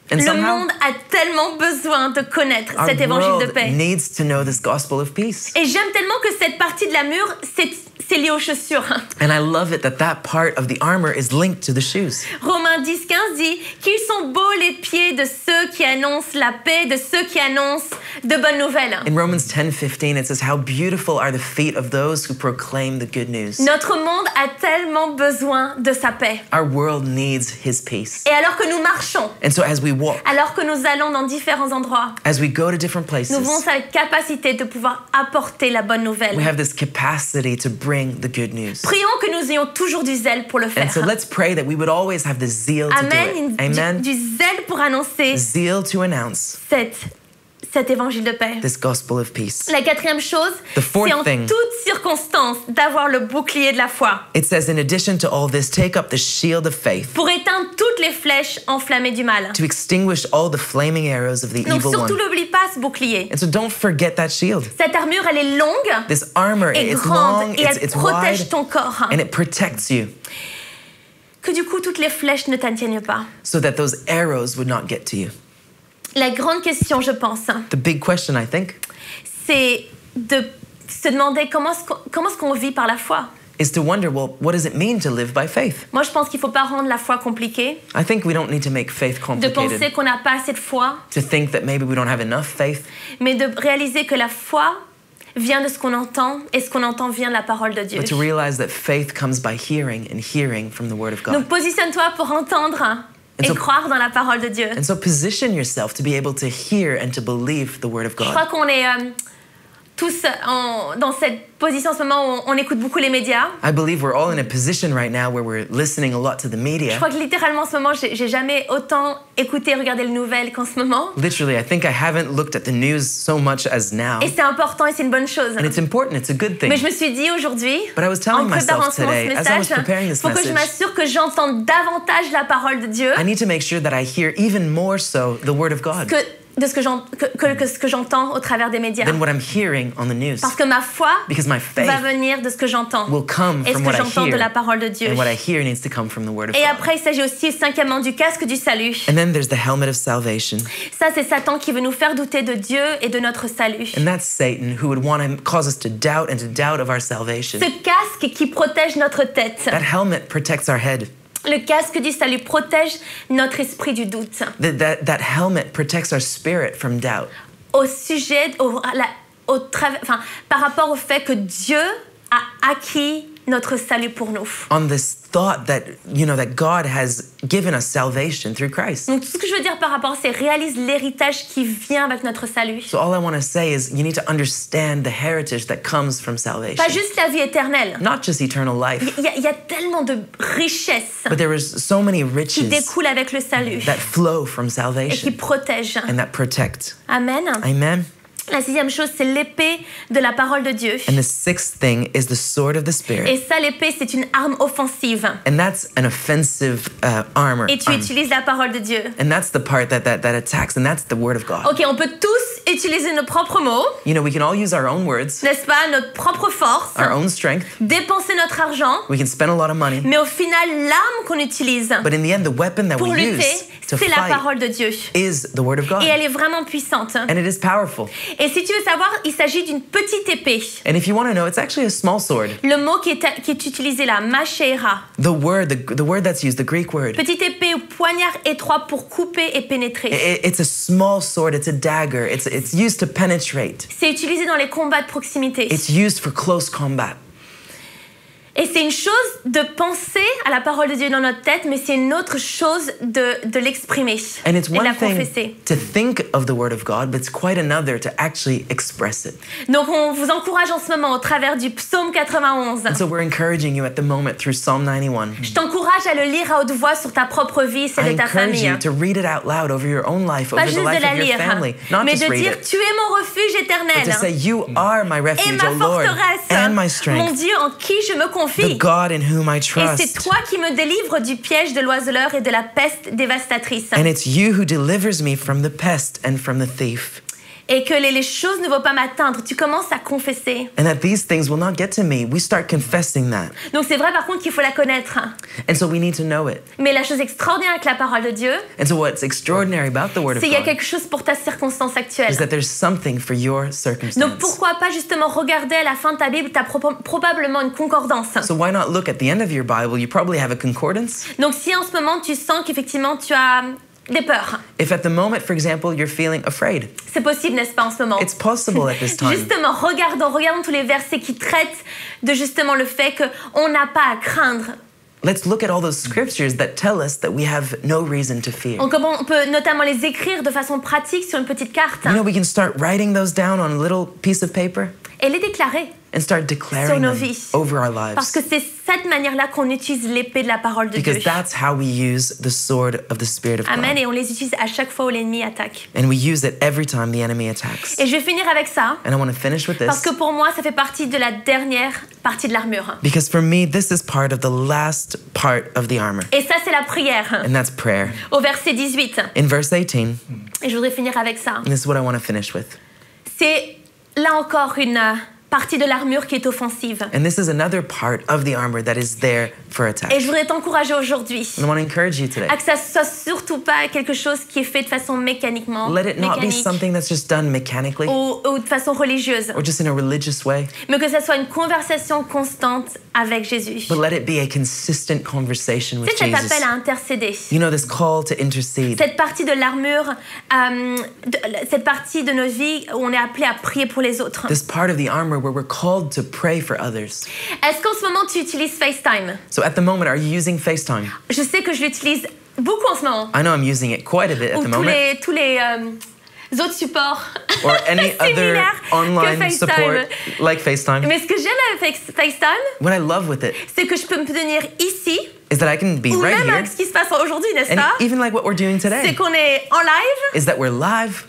And le somehow, monde a tellement besoin de connaître our cet évangile de world paix. needs to know this gospel of peace. Et j'aime tellement que cette partie de la mur, c'est lié aux chaussures. And I love it that part of the armor is linked to the shoes. Romains 10, 15 dit qu'ils sont beaux les pieds de ceux qui annoncent la paix, de ceux qui annoncent de bonnes nouvelles. In Romans 10:15, it says, "How beautiful are the feet of those who proclaim the good news." Notre monde a tellement besoin de sa paix. Our world needs His peace. Et alors que nous marchons, And so as we walk, alors que nous allons dans différents endroits, as we go to different places, nous avons cette capacité de pouvoir apporter la bonne nouvelle. we have this capacity to bring the good news. Prions que nous ayons toujours du zèle pour le faire. And so let's pray that we would always have the zeal to do Amen. it. Amen. Du zèle pour annoncer Zeal to announce cet évangile de paix. this gospel of peace. La quatrième chose, The fourth c'est en thing. toute circonstance d'avoir le bouclier de la foi It says, in addition to all this, take up the shield of faith pour éteindre toutes les flèches enflammées du mal. to extinguish all the flaming arrows of the Donc evil surtout one. n'oublie pas ce bouclier. And so don't forget that shield. Cette armure, elle est longue This armor, et it's grande long, et elle it's protège wide, ton corps. and it protects you Que du coup, toutes les flèches ne t'atteignent pas. so that those arrows would not get to you. La grande question, je pense, The big question, I think, c'est de se demander comment est-ce qu'on vit par la foi. is to wonder, well, what does it mean to live by faith? Moi, je pense qu'il ne faut pas rendre la foi compliquée, I think we don't need to make faith de penser complicated, qu'on n'a pas assez de foi, to think that maybe we don't have enough faith, mais de réaliser que la foi vient de ce qu'on entend et ce qu'on entend vient de la parole de Dieu. but to realize that faith comes by hearing and hearing from the Word of God. Donc positionne-toi pour entendre et so- croire dans la parole de Dieu. And so position yourself to be able to hear and to believe the Word of Je crois God. qu'on est tous dans cette position en ce moment où on écoute beaucoup les médias. I believe we're all in a position right now where we're listening a lot to the Je media. crois que littéralement en ce moment, j'ai jamais autant écouté et regardé les nouvelles qu'en ce moment. Literally, I think I haven't looked at the news so much as now. Et c'est important et c'est une bonne chose. And it's important, it's a good thing. Mais je me suis dit aujourd'hui, But I was en telling préparant myself ce today, as I was message, preparing this faut que je message, m'assure que j'entende davantage la parole de Dieu I need to make sure that I hear even more so the Word of God que ce que j'entends au travers des médias. than what I'm hearing on the news. Parce que ma foi Because my faith va venir de ce que j'entends. will come Et ce from que what I j'entends de la hear. parole de Dieu. And what I hear needs to come from the Word of Et God. après, il s'agit aussi cinquièmement du casque du salut. And then there's the helmet of salvation. Ça, c'est Satan qui veut nous faire douter de Dieu et de notre salut. And that's Satan who would want to cause us to doubt and to doubt of our salvation. Ce casque qui protège notre tête. That helmet protects our head. Le casque du salut protège notre esprit du doute. That helmet protects our spirit from doubt. Au sujet, par rapport au fait que Dieu a acquis notre salut pour nous. On this thought that, that God has given us salvation through Christ. Donc, tout ce que je veux dire par rapport, c'est réalise l'héritage qui vient avec notre salut. So all I want to say is you need to understand the heritage that comes from salvation. Pas juste la vie éternelle. Not just eternal life, Il y a tellement de richesses but there is so many qui riches découlent avec le salut that flow from et qui salvation protègent. and that protect. Amen. Amen. La sixième chose, c'est l'épée de la parole de Dieu. And the sixth thing is the sword of the Et Spirit. ça, l'épée, c'est une arme offensive. And that's an offensive armor. Et tu utilises la parole de Dieu. And that's the part that attacks, and that's the word of God. Ok, on peut tous utiliser nos propres mots, We can all use our own words, n'est-ce pas, notre propre force, our own strength. dépenser notre argent, We can spend a lot of money. mais au final, l'arme qu'on utilise But in the end, the weapon that pour we lutter, use to c'est la fight parole de Dieu. is the word of God. Et elle est vraiment puissante. And it is powerful. Et si tu veux savoir, il s'agit d'une petite épée. And if you want to know, it's actually a small sword. Le mot qui est utilisé là, machera. The word that's used, the Greek word, Petite épée ou poignard étroit pour couper et pénétrer. it's a small sword, it's a dagger, it's used to penetrate. C'est utilisé dans les combats de proximité. It's used for close combat. Et c'est une chose de penser à la parole de Dieu dans notre tête, mais c'est une autre chose de l'exprimer And it's et de one la thing confesser. to think of the word of God, but it's quite another to actually express it. Donc on vous encourage en ce moment au travers du psaume 91. And so we're encouraging you at the moment through Psalm 91. Je t'encourage à le lire à haute voix sur ta propre vie et celle I de ta encourage famille. you to read it out loud over your own life, Pas over the juste de life la of your lire, family. Not mais just de read dire it, tu es mon refuge but to éternel say, you are my et refuge, ma O Lord, and my forteresse, mon strength, Dieu en qui je me the confie. God in whom I Et c'est trust. toi qui me délivres du piège de l'oiseleur et de la peste dévastatrice. And it's you who delivers me from the pest and from the thief. Et que les choses ne vont pas m'atteindre. Tu commences à confesser. And that these things will not get to me. We start confessing that. Donc c'est vrai par contre qu'il faut la connaître. And so we need to know it. Mais la chose extraordinaire avec la parole de Dieu, And so what's extraordinary about the Word of c'est qu'il y a God quelque chose pour ta circonstance actuelle. is that there's something for your Donc circumstance. pourquoi pas justement regarder à la fin de ta Bible, tu as probablement une concordance. So why not look at the end of your Bible? You probably have a concordance. Donc si en ce moment tu sens qu'effectivement tu as des peurs. If at the moment, for example, you're feeling afraid, C'est possible, n'est-ce pas, en ce moment? it's possible at this time. Justement, regardons tous les versets qui traitent de justement le fait qu'on n'a pas à craindre. Let's look at all those scriptures that tell us that we have no reason to fear. On peut notamment les écrire de façon pratique sur une petite carte You know, we can start writing those down on a little piece of paper et les déclarer. and start Sur declaring nos them vies. over our Parce lives. que c'est cette manière-là qu'on utilise l'épée de la parole de Dieu. Because that's how we use the sword of the Spirit of Amen. God. Et on les utilise à chaque fois où l'ennemi attaque. And we use it every time the enemy attacks. Et je vais finir avec ça, And I want to finish with parce this. que pour moi, ça fait partie de la dernière partie de l'armure. Because for me, this is part of the last part of the armor. Et ça, c'est la prière. And that's prayer. Au verset 18. In verse 18, Et je voudrais finir avec ça. and this is what I want to finish with. C'est là encore une partie de l'armure qui est offensive. And this is another part of the armor that is there for attack. Et je voudrais t'encourager aujourd'hui And I want to encourage you today. à que ça soit surtout pas quelque chose qui est fait de façon mécaniquement, Let it not be mécanique something that's just done mechanically ou de façon religieuse, or just in a religious way, mais que ça soit une conversation constante avec Jésus. but let it be a consistent conversation with C'est cet Jesus. appel à intercéder. You know, this call to intercede. Cette partie de l'armure, cette partie de nos vies où on est appelé à prier pour les autres. This part of the armor where we're called to pray for others. Est-ce qu'en ce moment tu utilises FaceTime? So at the moment, are you using FaceTime? Je sais que je l'utilise beaucoup en ce moment. I know I'm using it quite a bit at Ou the moment. tous les autres supports Or any other similaires que online FaceTime. support like FaceTime. Mais ce que j'aime avec FaceTime, What I love with it c'est que je peux me tenir ici, is that I can be ou right même here, avec ce qui se passe aujourd'hui, n'est-ce and pas? even like what we're doing C'est today, qu'on est en live, is that we're live.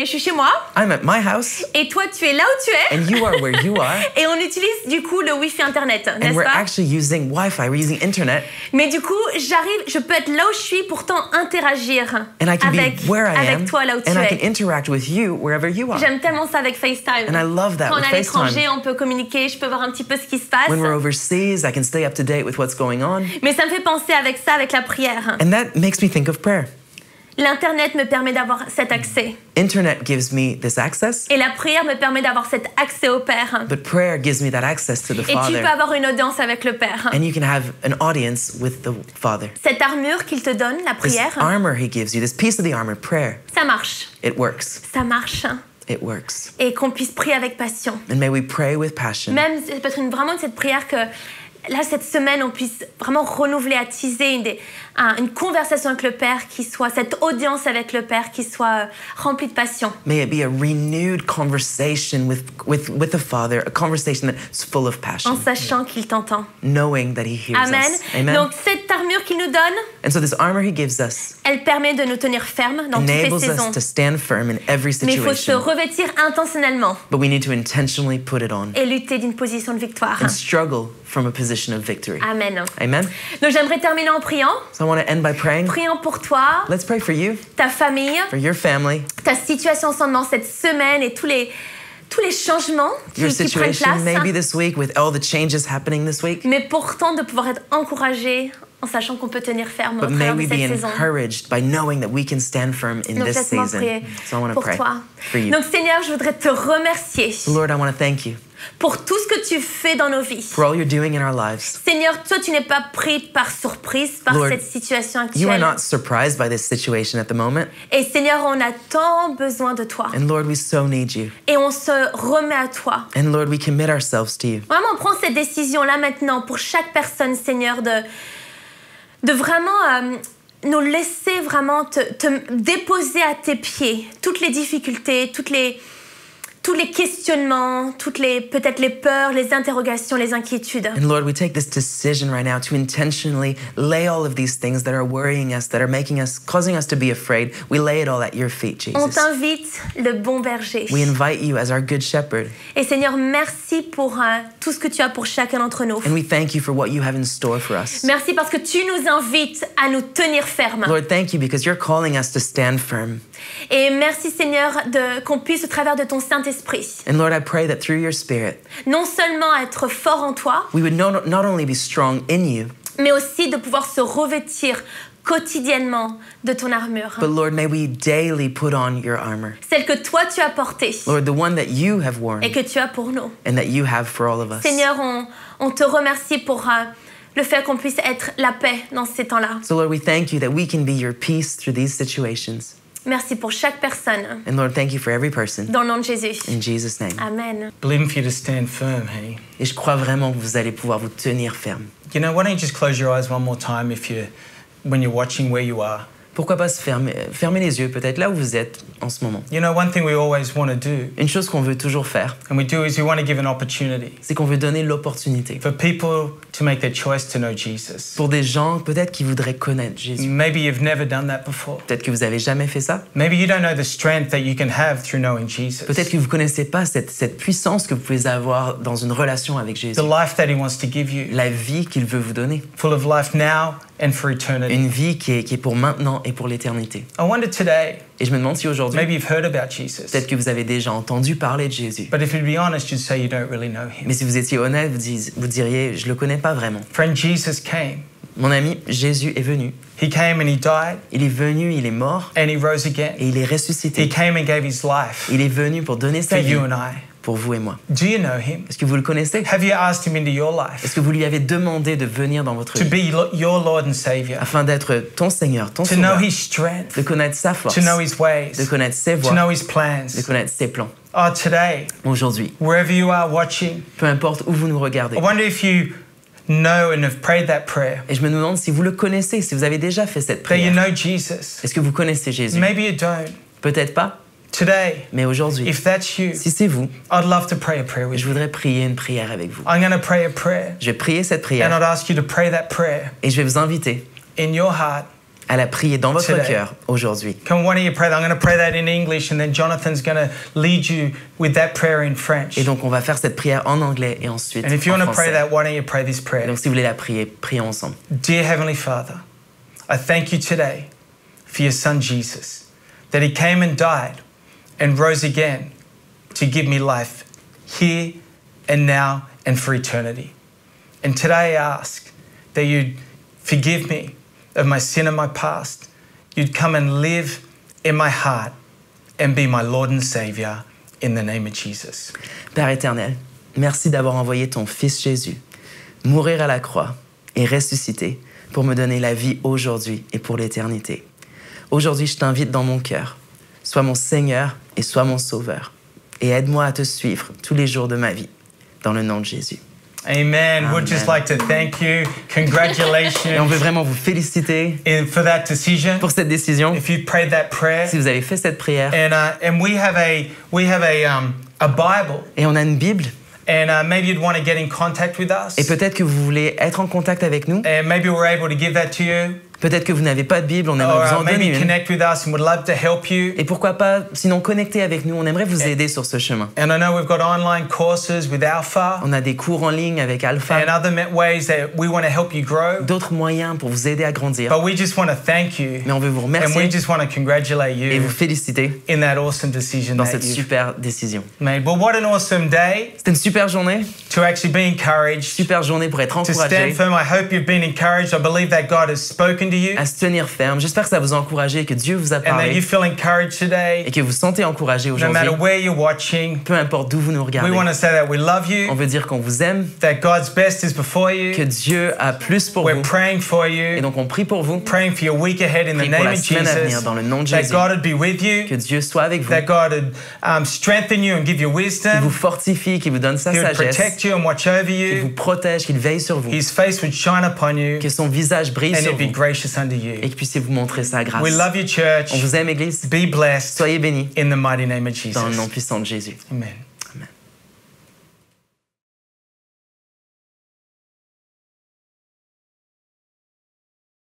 je suis chez moi, I'm at my house, et toi tu es là où tu es, and you are where you are, et on utilise du coup le Wi-Fi Internet, and n'est-ce we're pas? actually using Wi-Fi, we're using internet, Mais du coup, je peux être là où je suis, pourtant interagir and I can avec be where I am, toi là où tu and I can es. interact with you wherever you are. J'aime tellement ça avec FaceTime. And I love that Quand on with est à l'étranger, FaceTime. on peut communiquer, je peux voir un petit peu ce qui se passe. When we're overseas, I can stay up to date with what's going on. Mais ça me fait penser avec ça, avec la prière. And that makes me think of prayer. L'Internet me permet d'avoir cet accès. Internet gives me this access, Et la prière me permet d'avoir cet accès au Père. but prayer gives me that access to the Et tu peux Father. avoir une audience avec le Père. And you can have an audience with the Father. Cette armure qu'il te donne, la This prière, armor he gives you, this piece of the armor, prayer, ça marche. it works. Ça marche. It works. Et qu'on puisse prier avec passion. And may we pray with passion. Même peut-être vraiment cette prière que là, cette semaine, on puisse vraiment renouveler, attiser une conversation avec le Père qui soit, cette audience avec le Père qui soit remplie de passion. May it be a renewed conversation with the Father, a conversation that's full of En passion, sachant qu'il t'entend. knowing that he hears Amen. us. Amen. Donc cette armure qu'il nous donne, And so this armor he gives us elle permet de nous tenir fermes dans toutes les enables saisons. us to stand firm in every Mais il faut se situation. revêtir intentionnellement But we need to intentionally put it on et lutter d'une position de victoire. and struggle from a position of victory. Amen. Amen. Donc j'aimerais terminer en priant. So I want to end by praying. Priant pour toi, Let's pray for you, ta famille, for your family, ta situation en ce moment, cette semaine et tous les changements your qui prennent situation place. maybe this week with all the changes happening this week. Mais pourtant de pouvoir être encouragé en sachant qu'on peut tenir ferme au But may travers de we be cette saison. encouraged by knowing that we can stand firm in Donc this laisse-moi season. prier So I want to pour pray toi. for you. Donc Seigneur, je voudrais te remercier Lord, I want to thank you pour tout ce que tu fais dans nos vies. for all you're doing in our lives. Seigneur, toi tu n'es pas pris par surprise par Lord, cette situation You are actuelle. not surprised by this situation at the moment. Et Seigneur, on a tant besoin de toi. And Lord, we so need you. Et on se remet à toi. And Lord, we commit ourselves to you. Vraiment, prends cette décision-là maintenant pour chaque personne, Seigneur, de vraiment nous laisser vraiment te déposer à tes pieds toutes les difficultés, tous les questionnements, peut-être les peurs, les interrogations, les inquiétudes. And Lord, we take this decision right now to intentionally lay all of these things that are worrying us, that are causing us to be afraid. We lay it all at your feet, On Jesus. t'invite, le bon berger. We invite you as our good shepherd. Et Seigneur, merci pour tout ce que tu as pour chacun d'entre nous. And we thank you for what you have in store for us. Merci parce que tu nous invites à nous tenir fermes. Lord, thank you because you're calling us to stand firm. Et merci Seigneur qu'on puisse au travers de ton Saint-Esprit And Lord, I pray that through your Spirit, non seulement être fort en toi, we would not only be strong in you, mais aussi de pouvoir se revêtir quotidiennement de ton armure. but Lord, may we daily put on your armor. Celle que toi tu as portée Lord, the one that you have worn et que tu as pour nous. and that you have for all of us. Seigneur, on te remercie le fait qu'on puisse être la paix dans ces temps-là. So Lord, we thank you that we can be your peace through these situations. Merci pour chaque personne. And Lord, thank you for every person. Dans le nom de Jésus. In Jesus' name. Amen. Believing for you to stand firm, hey? Et je crois vraiment que vous allez pouvoir vous tenir ferme. You know, why don't you just close your eyes one more time when you're watching where you are? Pourquoi pas se fermer les yeux, peut-être là où vous êtes en ce moment. You know, one thing we always want to do, Une chose qu'on veut toujours faire, and we do, is we want to give an opportunity c'est qu'on veut donner l'opportunité for people to make their choice to know Jesus. pour des gens peut-être qui voudraient connaître Jésus. Maybe you've never done that before. Peut-être que vous avez jamais fait ça. Maybe you don't know the strength that you can have through knowing Jesus. Peut-être que vous connaissez pas cette puissance que vous pouvez avoir dans une relation avec Jésus. The life that he wants to give you, La vie qu'il veut vous donner. full of life now and for eternity. Une vie qui est pour maintenant et pour l'éternité. I wonder today, Et je me demande si aujourd'hui, maybe you've heard about Jesus, peut-être que vous avez déjà entendu parler de Jésus. but if you'd be honest, you'd say you don't really know him. Mais si vous étiez honnête, vous diriez, je le connais pas vraiment. Friend, Jesus came. Mon ami, Jésus est venu. He came and he died Il est venu, il est mort and he rose again. et il est He ressuscité. came and gave his life Il est venu pour donner for sa vie you and I. pour vous et moi. Do you know him? Est-ce que vous le connaissez? Have you asked him into your Est-ce life que vous lui avez demandé de venir dans votre to vie be your Lord and Savior? afin d'être ton Seigneur, ton To know Sauveur, his strength, de connaître sa force, to know his ways, de connaître ses to know voies, his plans. de connaître ses plans? Oh, today, Aujourd'hui, wherever you are watching, peu importe où vous nous regardez. I wonder if you know and have prayed that prayer, Et je me demande si vous le connaissez, si vous avez déjà fait cette that you prière. know Jesus. Est-ce que vous connaissez Jésus? Maybe you don't. Peut-être pas, Today, mais aujourd'hui, if that's you, si c'est vous, I'd love to pray a prayer with je you. voudrais prier une prière avec vous. I'm going to pray a prayer, Je vais prier cette and prière I'd ask you to pray that prayer et je vais vous inviter in your heart. à la prier dans votre Today. cœur aujourd'hui. Can one of you pray that? I'm going to pray that in English, and then Jonathan's going to lead you with that prayer in French. Et donc, on va faire cette prière en anglais et ensuite And if you en want to pray français. that, why don't you pray this Et prayer? donc, si vous voulez la prier, prions ensemble. Dear Heavenly Father, I thank you today for your Son Jesus, that he came and died and rose again to give me life here and now and for eternity. And today I ask that you'd forgive me of my sin and my past. You'd come and live in my heart and be my Lord and Savior in the name of Jesus. Père éternel, merci d'avoir envoyé ton Fils Jésus mourir à la croix et ressusciter pour me donner la vie aujourd'hui et pour l'éternité. Aujourd'hui, je t'invite dans mon cœur. Sois mon Seigneur et sois mon Sauveur. Et aide-moi à te suivre tous les jours de ma vie. Dans le nom de Jésus. Amen. We'd just like to thank you. Et on Congratulations veut vraiment vous féliciter for that decision. pour cette décision. If you prayed that prayer, Si vous avez fait cette prière, and we have a Bible, et on a une Bible, and maybe you'd want to get in contact with us, et peut-être que vous voulez être en contact avec nous, and maybe we're able to give that to you, peut-être que vous n'avez pas de Bible, on aimerait vous or en donner maybe une. connect with us, and would love to help you. Et pourquoi pas, sinon connectez avec nous, on aimerait vous aider sur ce chemin. And I know we've got online courses with Alpha On a des cours en ligne avec and Alpha, other ways that we want to help you grow, d'autres moyens pour vous aider à grandir. but we just want to thank you, Mais on veut vous and we remercier just want to congratulate et vous you féliciter in that awesome decision dans that cette you've super décision. made. Well, what an awesome day C'était une super journée, to actually be encouraged, super journée pour être to stand encouragé, firm. I hope you've been encouraged. I believe that God has spoken to you à se tenir ferme. J'espère que ça vous a encouragé, que Dieu vous a and that parlé you feel encouraged today, et que vous vous sentez encouragé no aujourd'hui. matter where you're watching. Peu importe d'où vous nous We regardez. want to say that we love On you, veut dire qu'on vous aime, that God's best is before que you. Dieu a plus pour We're vous. praying for Et you, donc on prie pour vous, praying for your week ahead in the prie pour name la of semaine à venir Jesus, dans le nom de that Jésus. God would be with Que you, Dieu soit avec vous, that God would strengthen you and give you qu'il vous wisdom, fortifie, qu'il vous donne sa He would sagesse, protect you and watch over qu'il vous you, protège, qu'il veille sur vous, His face would shine upon you, que son visage brille and sur He'd be vous gracious unto et you. qu'il puisse vous montrer sa grâce. We love you, church. On vous aime, Église. Be blessed Soyez bénis in the mighty name of dans le nom Jesus. puissant de Jésus. Amen.